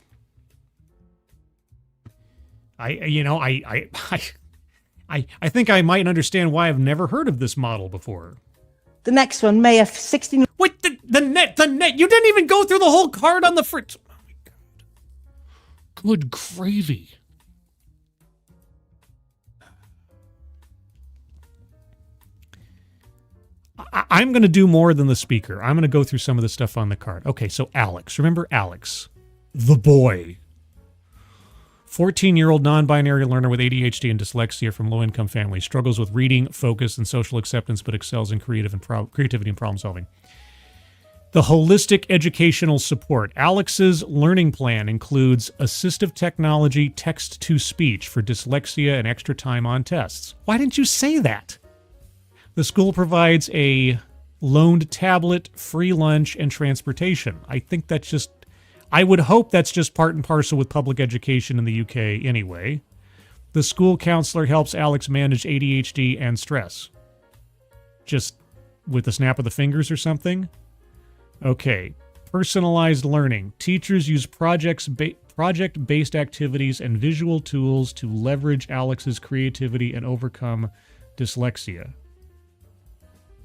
[SPEAKER 2] I think I might understand why I've never heard of this model before.
[SPEAKER 1] The next one, May of 16...
[SPEAKER 2] Wait, the net, you didn't even go through the whole card on the fritz. Oh my God. Good gravy. I'm going to do more than the speaker. I'm going to go through some of the stuff on the card. Okay, so Alex. Remember Alex, the boy. 14-year-old non-binary learner with ADHD and dyslexia from low-income family. Struggles with reading, focus, and social acceptance, but excels in creativity and problem solving. The holistic educational support. Alex's learning plan includes assistive technology, text-to-speech for dyslexia and extra time on tests. Why didn't you say that? The school provides a loaned tablet, free lunch, and transportation. I think that's just... I would hope that's just part and parcel with public education in the UK anyway. The school counselor helps Alex manage ADHD and stress. Just with the snap of the fingers or something? Okay. Personalized learning. Teachers use project-based activities and visual tools to leverage Alex's creativity and overcome dyslexia.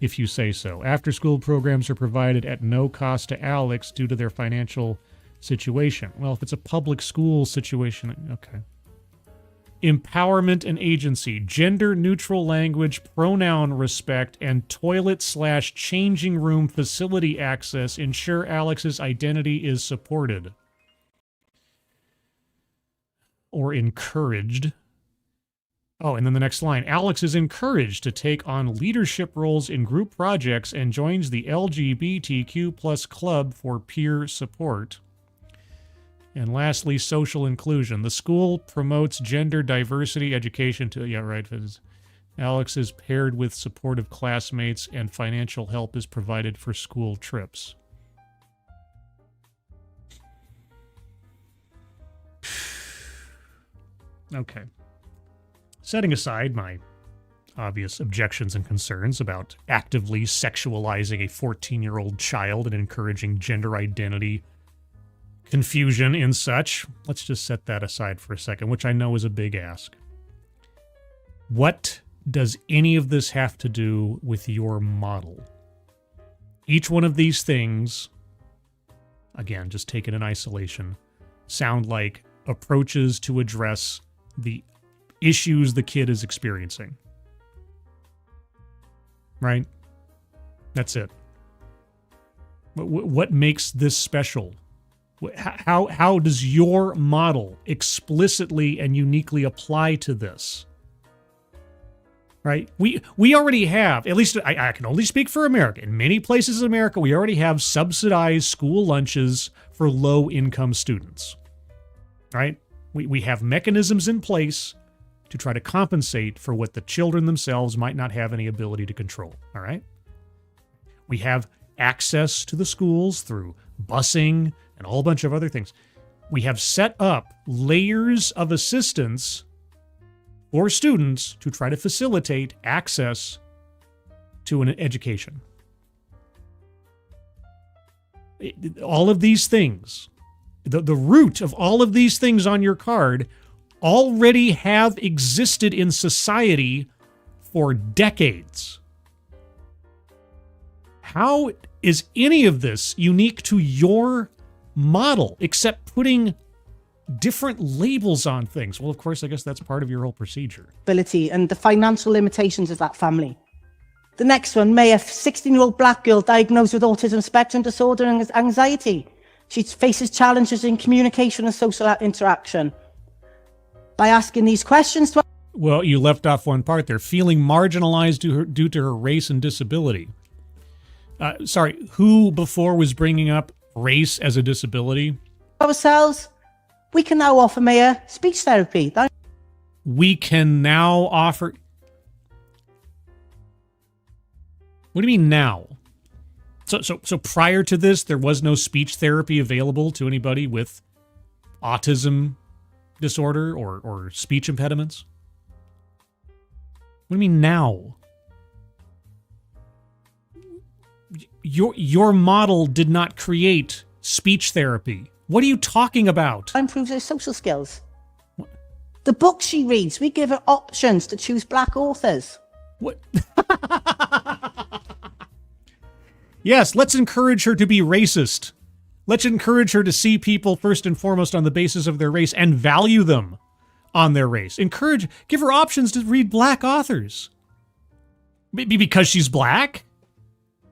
[SPEAKER 2] If you say so. After-school programs are provided at no cost to Alex due to their financial situation. Well, if it's a public school situation, okay. Empowerment and agency. Gender-neutral language, pronoun respect, and toilet/changing room facility access ensure Alex's identity is supported. Or encouraged. Oh, and then the next line. Alex is encouraged to take on leadership roles in group projects and joins the LGBTQ plus club for peer support. And lastly, social inclusion. The school promotes gender diversity education to, yeah, right. Alex is paired with supportive classmates and financial help is provided for school trips. Okay. Setting aside my obvious objections and concerns about actively sexualizing a 14-year-old child and encouraging gender identity confusion and such, let's just set that aside for a second, which I know is a big ask. What does any of this have to do with your model? Each one of these things, again, just taken in isolation, sound like approaches to address the issues the kid is experiencing. Right? That's it. What makes this special? How does your model explicitly and uniquely apply to this? Right? We already have, at least I can only speak for America. In many places in America, we already have subsidized school lunches for low-income students. Right? We have mechanisms in place to try to compensate for what the children themselves might not have any ability to control. All right? We have access to the schools through busing and a whole bunch of other things. We have set up layers of assistance for students to try to facilitate access to an education. All of these things, the root of all of these things on your card already have existed in society for decades. How is any of this unique to your model except putting different labels on things? Well, of course, I guess that's part of your whole procedure.
[SPEAKER 1] Ability and the financial limitations of that family. The next one, May, a 16-year-old black girl diagnosed with autism spectrum disorder and anxiety. She faces challenges in communication and social interaction. By asking these questions to...
[SPEAKER 2] Well, you left off one part there. Feeling marginalized due to her race and disability. Sorry, who before was bringing up race as a disability?
[SPEAKER 1] Ourselves, we can now offer Maya speech therapy.
[SPEAKER 2] We can now offer... What do you mean now? So prior to this, there was no speech therapy available to anybody with autism disorder or speech impediments? What do you mean now? Your model did not create speech therapy. What are you talking about?
[SPEAKER 1] Improves her social skills. What? The books she reads, we give her options to choose black authors.
[SPEAKER 2] What? Yes, let's encourage her to be racist. Let's encourage her to see people first and foremost on the basis of their race and value them on their race. Give her options to read black authors. Maybe because she's black?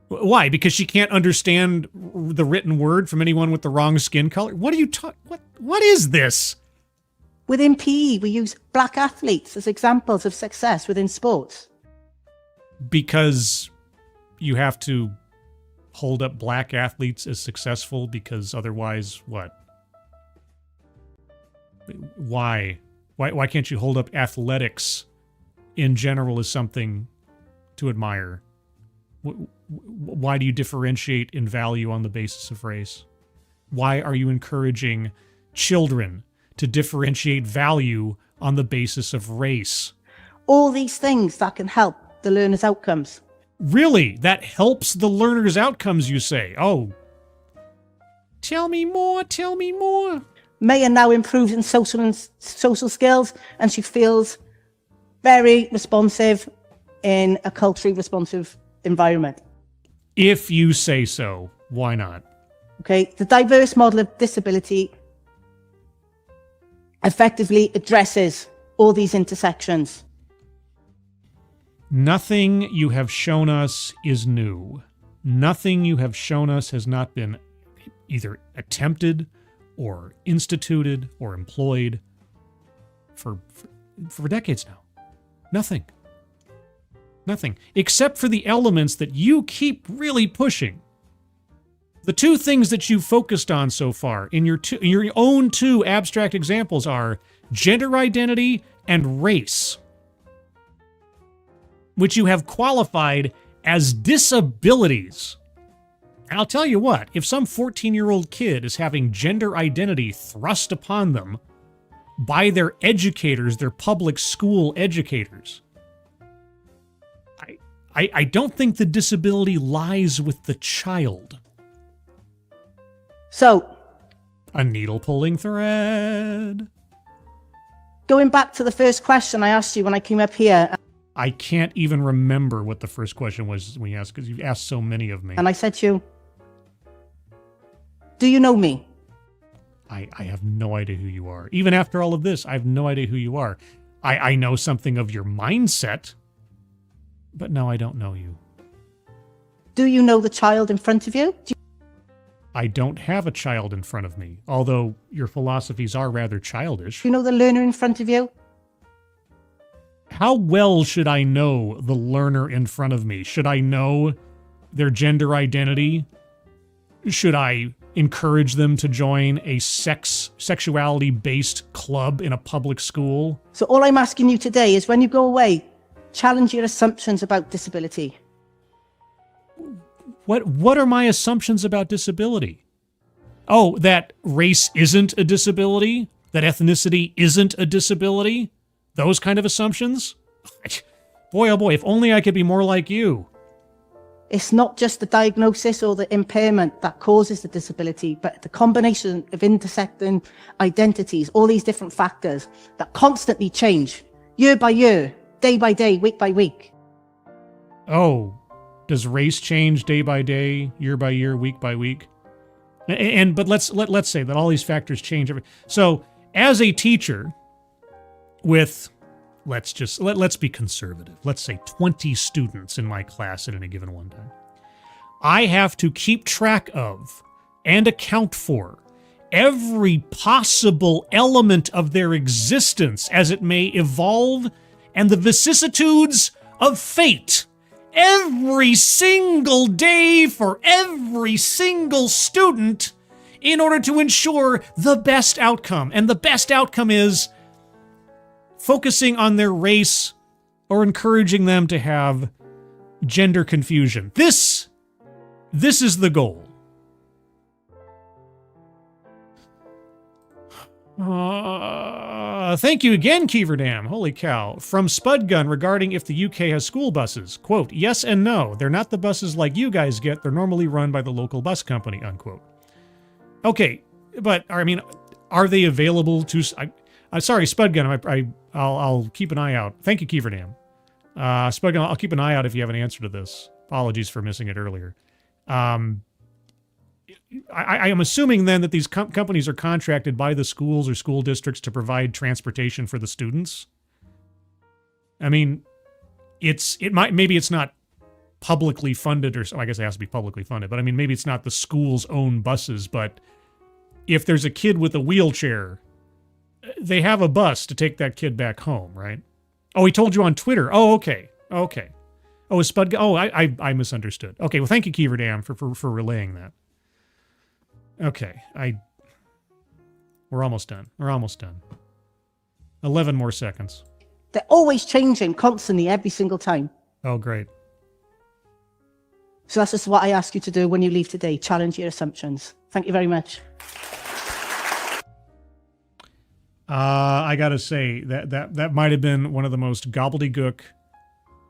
[SPEAKER 2] Why? Because she can't understand the written word from anyone with the wrong skin color? What are you talking? What is this?
[SPEAKER 1] Within PE, we use black athletes as examples of success within sports.
[SPEAKER 2] Because you have to hold up black athletes as successful because otherwise what? Why? Why can't you hold up athletics in general as something to admire? Why do you differentiate in value on the basis of race? Why are you encouraging children to differentiate value on the basis of race?
[SPEAKER 1] All these things that can help the learner's outcomes.
[SPEAKER 2] Really? That helps the learner's outcomes, you say? Oh. Tell me more, tell me more.
[SPEAKER 1] Maya now improves in social skills, and she feels very responsive in a culturally responsive environment.
[SPEAKER 2] If you say so, why not?
[SPEAKER 1] Okay, the diverse model of disability effectively addresses all these intersections.
[SPEAKER 2] Nothing you have shown us is new. Nothing you have shown us has not been either attempted or instituted or employed for decades now. Nothing. Nothing. Except for the elements that you keep really pushing. The two things that you've focused on so far in your own two abstract examples are gender identity and race, which you have qualified as disabilities. And I'll tell you what, if some 14-year-old kid is having gender identity thrust upon them by their educators, their public school educators, I don't think the disability lies with the child.
[SPEAKER 1] So,
[SPEAKER 2] a needle-pulling thread.
[SPEAKER 1] Going back to the first question I asked you when I came up here.
[SPEAKER 2] I can't even remember what the first question was when you asked, because you've asked so many of me.
[SPEAKER 1] And I said to you, do you know me?
[SPEAKER 2] I have no idea who you are. Even after all of this, I have no idea who you are. I know something of your mindset, but no, I don't know you.
[SPEAKER 1] Do you know the child in front of you?
[SPEAKER 2] I don't have a child in front of me, although your philosophies are rather childish.
[SPEAKER 1] Do you know the learner in front of you?
[SPEAKER 2] How well should I know the learner in front of me? Should I know their gender identity? Should I encourage them to join a sexuality-based club in a public school?
[SPEAKER 1] So all I'm asking you today is when you go away, challenge your assumptions about disability.
[SPEAKER 2] What are my assumptions about disability? Oh, that race isn't a disability? That ethnicity isn't a disability? Those kind of assumptions? Boy, oh boy, if only I could be more like you.
[SPEAKER 1] It's not just the diagnosis or the impairment that causes the disability, but the combination of intersecting identities, all these different factors that constantly change year by year, day by day, week by week.
[SPEAKER 2] Oh, does race change day by day, year by year, week by week? But let's say that all these factors change. So as a teacher with, let's be conservative. Let's say 20 students in my class at any given one time. I have to keep track of and account for every possible element of their existence as it may evolve and the vicissitudes of fate every single day for every single student in order to ensure the best outcome. And the best outcome is focusing on their race or encouraging them to have gender confusion. This is the goal. Thank you again, Keeverdam. Holy cow. From Spudgun regarding if the UK has school buses. Quote, yes and no. They're not the buses like you guys get. They're normally run by the local bus company, unquote. Okay, but, I mean, are they available to... I'm sorry, Spudgun. I'll keep an eye out. Thank you, Keeverdam. Spudgun, I'll keep an eye out if you have an answer to this. Apologies for missing it earlier. I am assuming then that these companies are contracted by the schools or school districts to provide transportation for the students. I mean, maybe it's not publicly funded, or so I guess it has to be publicly funded, but I mean, maybe it's not the school's own buses, but if there's a kid with a wheelchair, they have a bus to take that kid back home, right? Oh, he told you on Twitter. Oh, okay. Okay. Oh, is Spud... Oh, I misunderstood. Okay, well, thank you, Keeverdam, for relaying that. Okay, we're almost done. We're almost done. 11 more seconds.
[SPEAKER 1] They're always changing constantly every single time.
[SPEAKER 2] Oh, great.
[SPEAKER 1] So that's just what I ask you to do when you leave today. Challenge your assumptions. Thank you very much.
[SPEAKER 2] I gotta say, that might have been one of the most gobbledygook,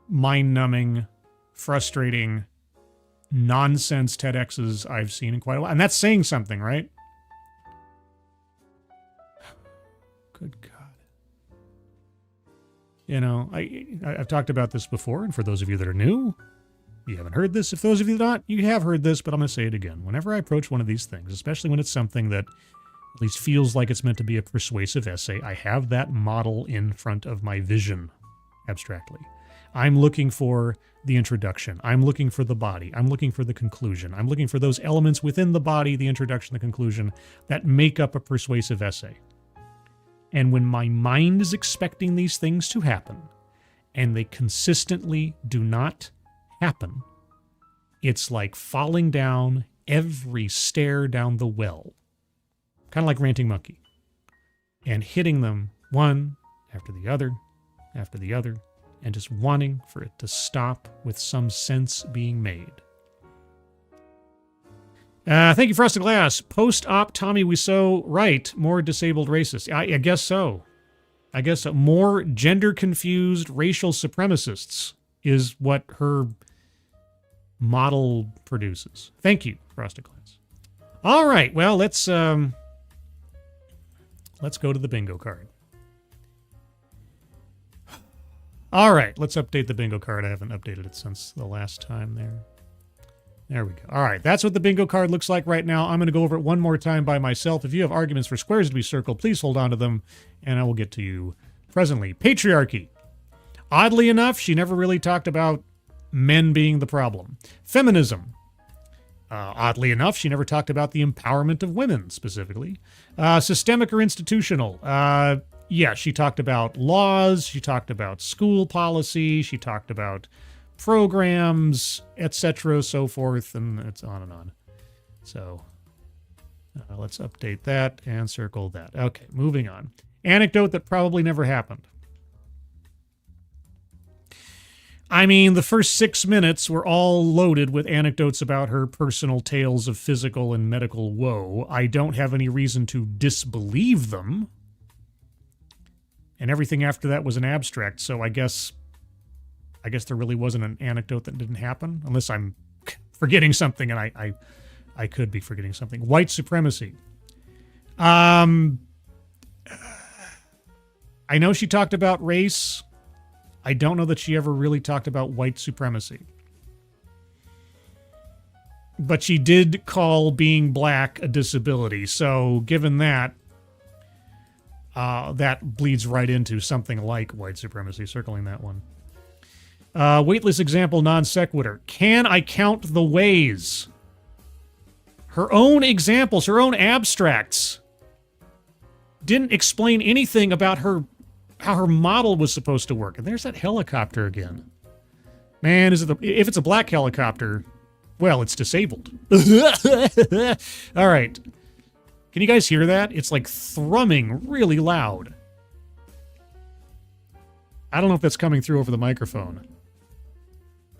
[SPEAKER 2] mind-numbing, frustrating, nonsense TEDx's I've seen in quite a while. And that's saying something, right? Good God. You know, I've talked about this before, and for those of you that are new, you haven't heard this. If those of you not, you have heard this, but I'm going to say it again. Whenever I approach one of these things, especially when it's something that at least feels like it's meant to be a persuasive essay, I have that model in front of my vision, abstractly. I'm looking for the introduction. I'm looking for the body. I'm looking for the conclusion. I'm looking for those elements within the body, the introduction, the conclusion, that make up a persuasive essay. And when my mind is expecting these things to happen, and they consistently do not happen, it's like falling down every stair down the well. Kind of like Ranting Monkey. And hitting them one after the other, and just wanting for it to stop with some sense being made. Thank you, Frosted Glass. Post-op Tommy Wiseau, right, more disabled racist. I guess so. I guess more gender-confused racial supremacists is what her model produces. Thank you, Frosted Glass. All right, well, let's go to the bingo card. All right, let's update the bingo card. I haven't updated it since the last time there. There we go. All right, that's what the bingo card looks like right now. I'm going to go over it one more time by myself. If you have arguments for squares to be circled, please hold on to them, and I will get to you presently. Patriarchy. Oddly enough, she never really talked about men being the problem. Feminism. Oddly enough, she never talked about the empowerment of women, specifically. Systemic or institutional. Yeah, she talked about laws, she talked about school policy, she talked about programs, etc., so forth, and it's on and on. So let's update that and circle that. Okay, moving on. Anecdote that probably never happened. I mean, the first 6 minutes were all loaded with anecdotes about her personal tales of physical and medical woe. I don't have any reason to disbelieve them. And everything after that was an abstract, so I guess there really wasn't an anecdote that didn't happen, unless I'm forgetting something, and I could be forgetting something. White supremacy. I know she talked about race. I don't know that she ever really talked about white supremacy. But she did call being black a disability, so given that, that bleeds right into something like white supremacy, circling that one. Weightless example, non sequitur. Can I count the ways? Her own examples, her own abstracts, didn't explain anything about how her model was supposed to work. And there's that helicopter again. Man, if it's a black helicopter, well, it's disabled. All right. Can you guys hear that? It's like thrumming really loud. I don't know if that's coming through over the microphone.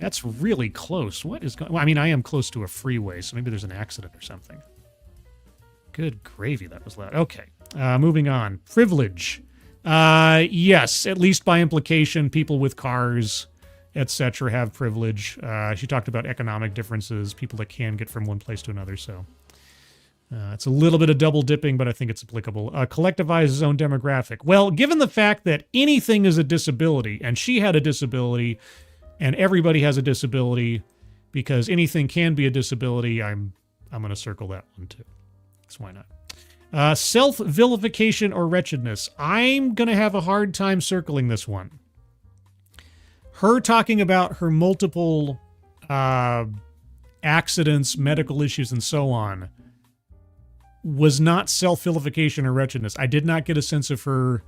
[SPEAKER 2] That's really close. What is going on? Well, I mean, I am close to a freeway, so maybe there's an accident or something. Good gravy, that was loud. Okay, moving on. Privilege. Yes, at least by implication, people with cars, etc., have privilege. She talked about economic differences, people that can get from one place to another, so... it's a little bit of double dipping, but I think it's applicable. Collectivize his own demographic. Well, given the fact that anything is a disability, and she had a disability, and everybody has a disability, because anything can be a disability, I'm going to circle that one too. So why not? Self-vilification or wretchedness. I'm going to have a hard time circling this one. Her talking about her multiple accidents, medical issues, and so on was not self-vilification or wretchedness. I did not get a sense of her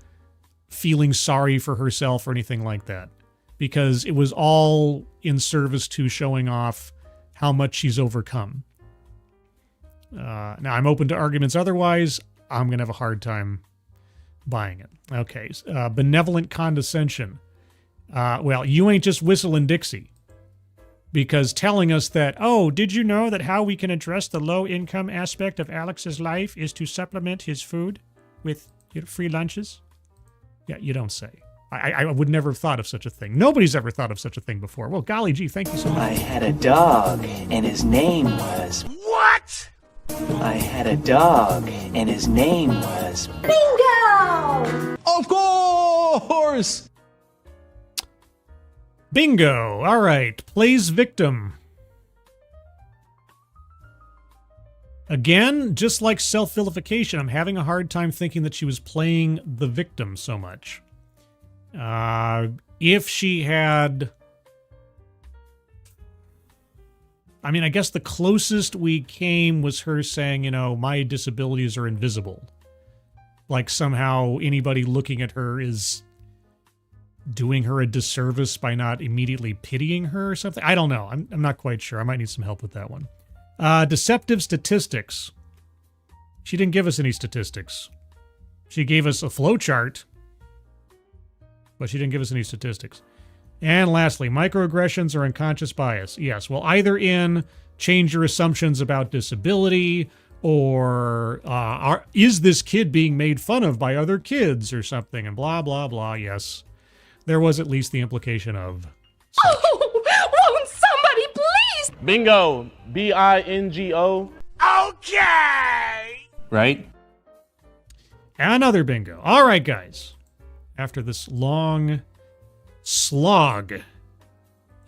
[SPEAKER 2] feeling sorry for herself or anything like that, because it was all in service to showing off how much she's overcome. Now, I'm open to arguments otherwise. I'm going to have a hard time buying it. Okay, benevolent condescension. Well, you ain't just whistling Dixie. Because telling us that, oh, did you know that how we can address the low-income aspect of Alex's life is to supplement his food with free lunches? Yeah, you don't say. I would never have thought of such a thing. Nobody's ever thought of such a thing before. Well, golly gee, thank you so much.
[SPEAKER 7] I had a dog, and his name was...
[SPEAKER 5] What?
[SPEAKER 7] I had a dog, and his name was...
[SPEAKER 6] Bingo!
[SPEAKER 5] Of course!
[SPEAKER 2] Bingo! All right. Plays victim. Again, just like self-vilification, I'm having a hard time thinking that she was playing the victim so much. If she had... I mean, I guess the closest we came was her saying, you know, my disabilities are invisible. Like somehow anybody looking at her is doing her a disservice by not immediately pitying her or something. I don't know. I'm not quite sure. I might need some help with that one. Deceptive statistics. She didn't give us any statistics. She gave us a flowchart, but she didn't give us any statistics. And lastly, microaggressions or unconscious bias. Yes, well, either in change your assumptions about disability, or is this kid being made fun of by other kids or something, and blah, blah, blah. Yes, there was at least the implication of.
[SPEAKER 6] Oh, won't somebody please?
[SPEAKER 8] Bingo. B-I-N-G-O.
[SPEAKER 5] Okay!
[SPEAKER 8] Right?
[SPEAKER 2] Another bingo. All right, guys. After this long slog,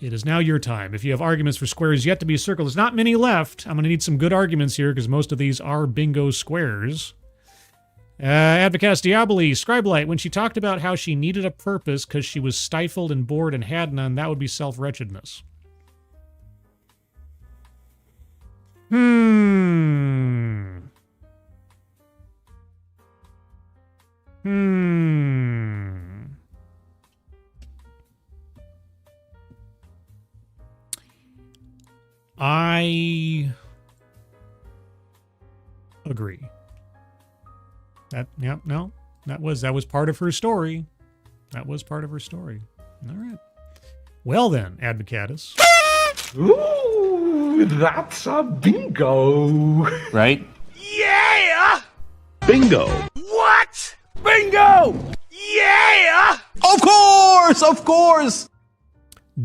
[SPEAKER 2] it is now your time. If you have arguments for squares yet to be circled, there's not many left. I'm going to need some good arguments here because most of these are bingo squares. Advocatus Diaboli, Scribelite, when she talked about how she needed a purpose because she was stifled and bored and had none, that would be self-wretchedness. I agree. That was part of her story. That was part of her story. All right. Well then, Advocatus.
[SPEAKER 5] Ooh, that's a bingo.
[SPEAKER 8] Right?
[SPEAKER 5] Yeah!
[SPEAKER 4] Bingo!
[SPEAKER 5] What? Bingo! Yeah!
[SPEAKER 4] Of course! Of course!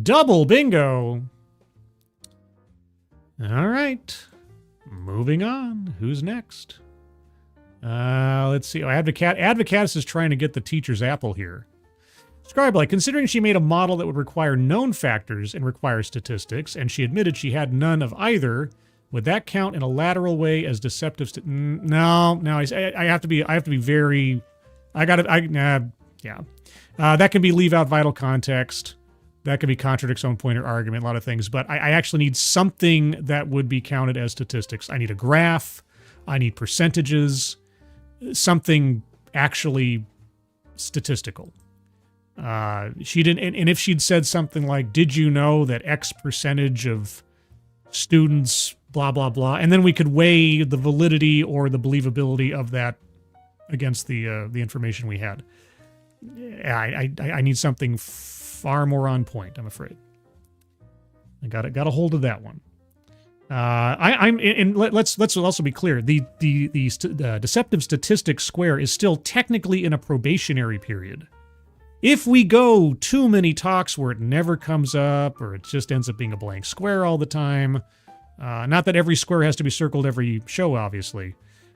[SPEAKER 2] Double bingo. All right. Moving on. Who's next? Let's see. Oh, Advocatus is trying to get the teacher's apple here. Scribelite, considering she made a model that would require known factors and require statistics, and she admitted she had none of either, would that count in a lateral way as deceptive? No. I have to be very. That can be leave out vital context. That could be contradicts own point or argument, a lot of things. But I actually need something that would be counted as statistics. I need a graph. I need percentages. Something actually statistical. She didn't, and if she'd said something like, "Did you know that X percentage of students, blah blah blah," and then we could weigh the validity or the believability of that against the information we had. I need something far more on point, I'm afraid. I got a hold of that one. Let's also be clear. The deceptive statistics square is still technically in a probationary period. If we go too many talks where it never comes up or it just ends up being a blank square all the time, not that every square has to be circled every show, obviously,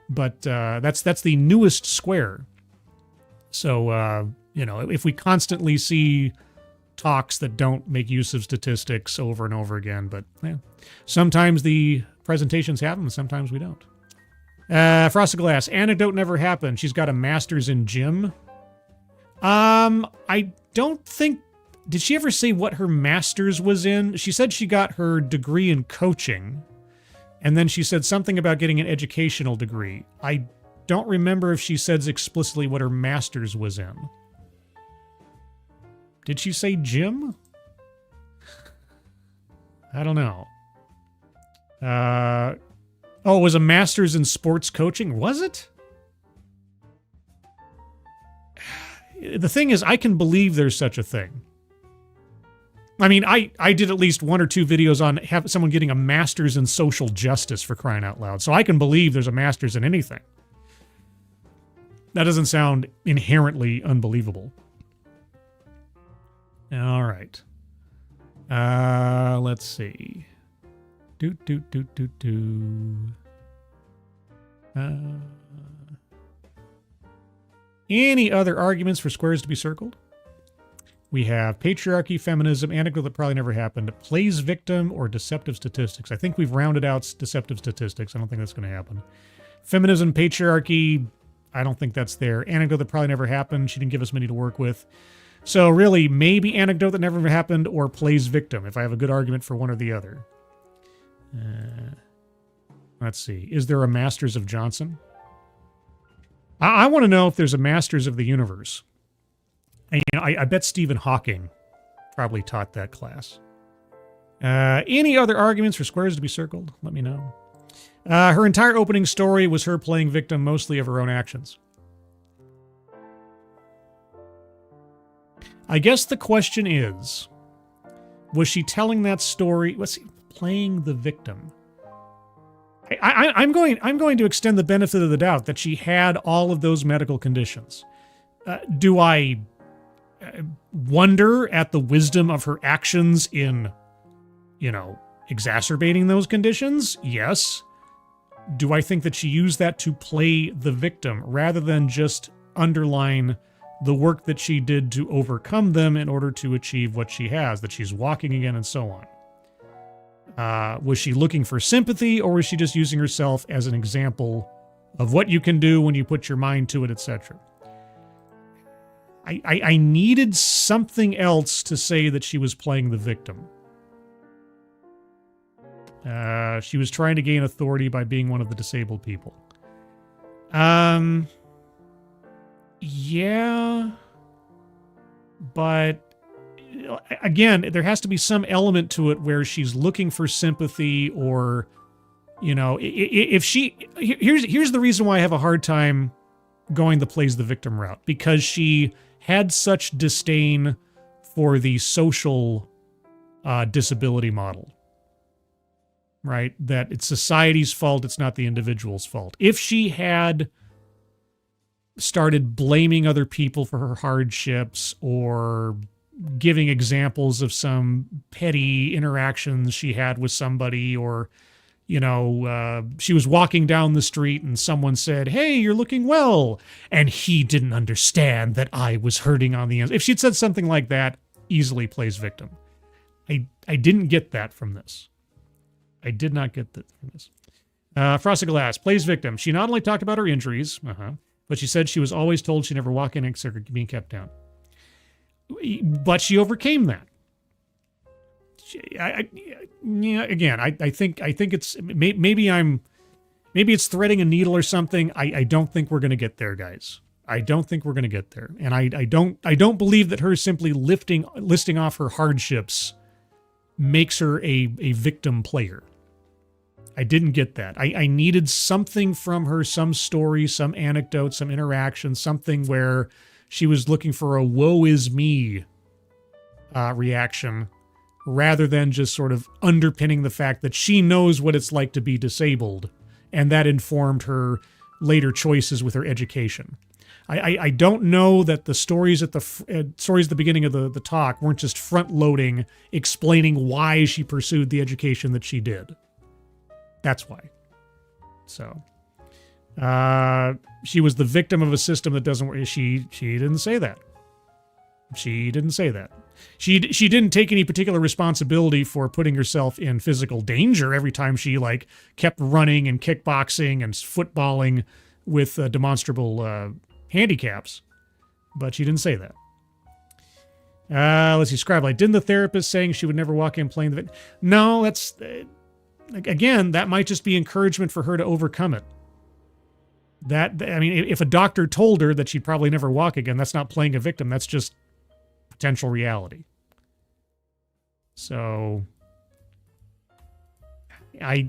[SPEAKER 2] but that's the newest square. So, if we constantly see talks that don't make use of statistics over and over again, but sometimes the presentations have them, sometimes we don't. Frosted Glass, anecdote never happened. She's got a master's in gym. I don't think, did she ever say what her master's was in? She said she got her degree in coaching, and then she said something about getting an educational degree. I don't remember if she says explicitly what her master's was in. Did she say gym? I don't know. It was a master's in sports coaching. Was it? The thing is, I can believe there's such a thing. I mean, I did at least one or two videos on someone getting a master's in social justice, for crying out loud. So I can believe there's a master's in anything. That doesn't sound inherently unbelievable. All right. Let's see. Any other arguments for squares to be circled? We have patriarchy, feminism, anecdote that probably never happened, plays victim, or deceptive statistics. I think we've rounded out deceptive statistics. I don't think that's going to happen. Feminism, patriarchy, I don't think that's there. Anecdote that probably never happened. She didn't give us many to work with. So really, maybe anecdote that never happened or plays victim, if I have a good argument for one or the other. Let's see. Is there a Masters of Johnson? I want to know if there's a Masters of the Universe. And, I bet Stephen Hawking probably taught that class. Any other arguments for squares to be circled? Let me know. Her entire opening story was her playing victim mostly of her own actions. I guess the question is, was she telling that story? Was she playing the victim? I'm going to extend the benefit of the doubt that she had all of those medical conditions. Do I wonder at the wisdom of her actions in, exacerbating those conditions? Yes. Do I think that she used that to play the victim rather than just underline the work that she did to overcome them in order to achieve what she has, that she's walking again and so on? Was she looking for sympathy, or was she just using herself as an example of what you can do when you put your mind to it, etc.? I needed something else to say that she was playing the victim. She was trying to gain authority by being one of the disabled people. Yeah. But again, there has to be some element to it where she's looking for sympathy, or, if she... Here's the reason why I have a hard time going the plays the victim route. Because she had such disdain for the social disability model. Right? That it's society's fault, it's not the individual's fault. If she had started blaming other people for her hardships, or giving examples of some petty interactions she had with somebody, or, she was walking down the street and someone said, "Hey, you're looking well," and he didn't understand that I was hurting on the inside. If she'd said something like that, easily plays victim. I didn't get that from this. I did not get that from this. Frosted Glass plays victim. She not only talked about her injuries, but she said she was always told she'd never walk in except being kept down. But she overcame that. I think it's maybe it's threading a needle or something. I don't think we're going to get there, guys. I don't think we're going to get there, and I don't believe that her simply listing off her hardships makes her a victim player. I didn't get that. I needed something from her, some story, some anecdote, some interaction, something where she was looking for a woe is me reaction, rather than just sort of underpinning the fact that she knows what it's like to be disabled, and that informed her later choices with her education. I don't know that the stories at the beginning of the talk weren't just front-loading, explaining why she pursued the education that she did. That's why. So, she was the victim of a system that doesn't work. She didn't say that. She didn't say that. She didn't take any particular responsibility for putting herself in physical danger every time she kept running and kickboxing and footballing with demonstrable handicaps, but she didn't say that. Let's see, Scribelight. Didn't the therapist saying she would never walk in playing the victim? No, that's again, that might just be encouragement for her to overcome it. If a doctor told her that she'd probably never walk again, that's not playing a victim. That's just potential reality. So, I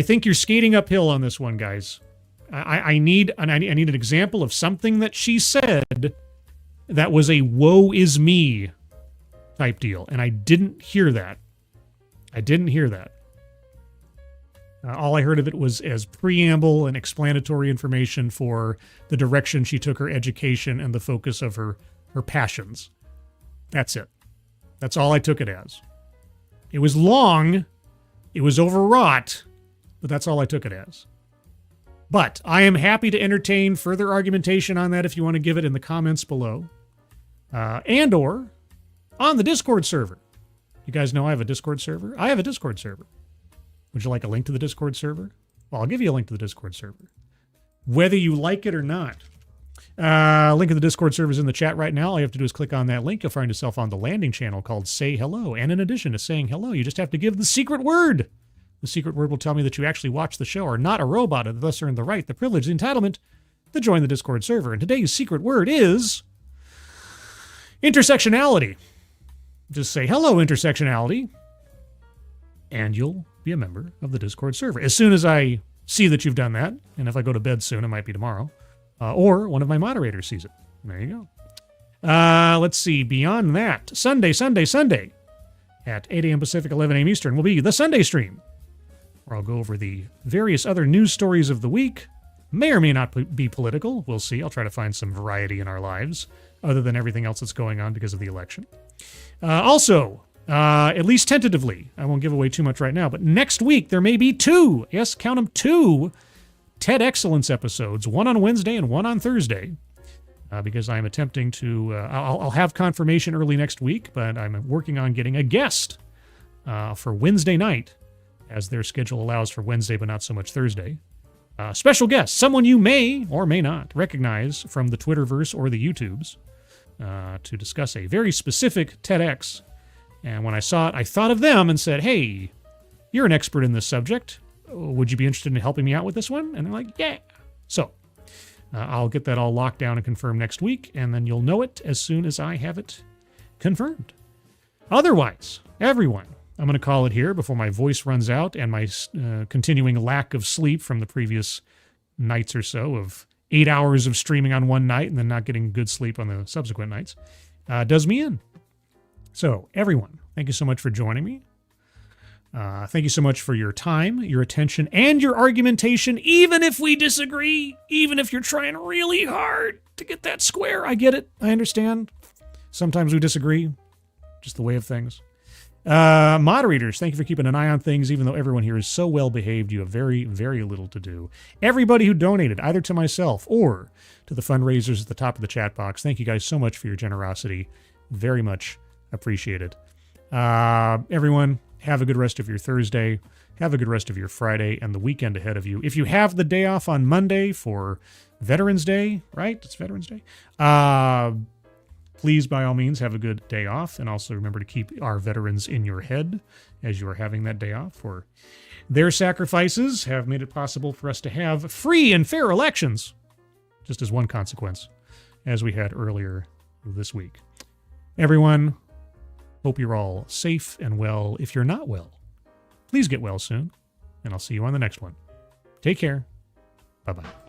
[SPEAKER 2] think you're skating uphill on this one, guys. I need an example of something that she said that was a woe is me type deal, and I didn't hear that. All I heard of it was as preamble and explanatory information for the direction she took her education and the focus of her passions. That's it. That's all I took it as. It was long, it was overwrought, but that's all I took it as. But I am happy to entertain further argumentation on that if you want to give it in the comments below. And or on the Discord server. You guys know I have a Discord server? I have a Discord server. Would you like a link to the Discord server? Well, I'll give you a link to the Discord server. Whether you like it or not. Link to the Discord server is in the chat right now. All you have to do is click on that link. You'll find yourself on the landing channel called Say Hello. And in addition to saying hello, you just have to give the secret word. The secret word will tell me that you actually watch the show, are not a robot, and thus earn the right, the privilege, the entitlement to join the Discord server. And today's secret word is intersectionality. Just say, hello, intersectionality, and you'll be a member of the Discord server. As soon as I see that you've done that, and if I go to bed soon, it might be tomorrow, or one of my moderators sees it. There you go. Let's see. Beyond that, Sunday at 8 a.m. Pacific, 11 a.m. Eastern will be the Sunday stream, where I'll go over the various other news stories of the week. May or may not be political. We'll see. I'll try to find some variety in our lives, other than everything else that's going on because of the election. Also, at least tentatively, I won't give away too much right now, but next week there may be two, yes, count them, two TED Excellence episodes, one on Wednesday and one on Thursday, because I'm attempting to, I'll have confirmation early next week, but I'm working on getting a guest for Wednesday night, as their schedule allows for Wednesday, but not so much Thursday. Special guest, someone you may or may not recognize from the Twitterverse or the YouTubes, to discuss a very specific TEDx. And when I saw it, I thought of them and said, hey, you're an expert in this subject. Would you be interested in helping me out with this one? And they're like, yeah. So I'll get that all locked down and confirmed next week, and then you'll know it as soon as I have it confirmed. Otherwise, everyone, I'm going to call it here before my voice runs out and my continuing lack of sleep from the previous nights or so of 8 hours of streaming on one night and then not getting good sleep on the subsequent nights, does me in. So, everyone, thank you so much for joining me. Thank you so much for your time, your attention, and your argumentation, even if we disagree, even if you're trying really hard to get that square. I get it. I understand. Sometimes we disagree. Just the way of things. Moderators, thank you for keeping an eye on things, even though everyone here is so well behaved. You have very, very little to do. Everybody who donated, either to myself or to the fundraisers at the top of the chat box, thank you guys so much for your generosity. Very much appreciated. Everyone, have a good rest of your Thursday. Have a good rest of your Friday and the weekend ahead of you. If you have the day off on Monday for Veterans Day, right? It's Veterans Day. Please, by all means, have a good day off. And also remember to keep our veterans in your head as you are having that day off. For their sacrifices have made it possible for us to have free and fair elections, just as one consequence, as we had earlier this week. Everyone, hope you're all safe and well. If you're not well, please get well soon. And I'll see you on the next one. Take care. Bye-bye.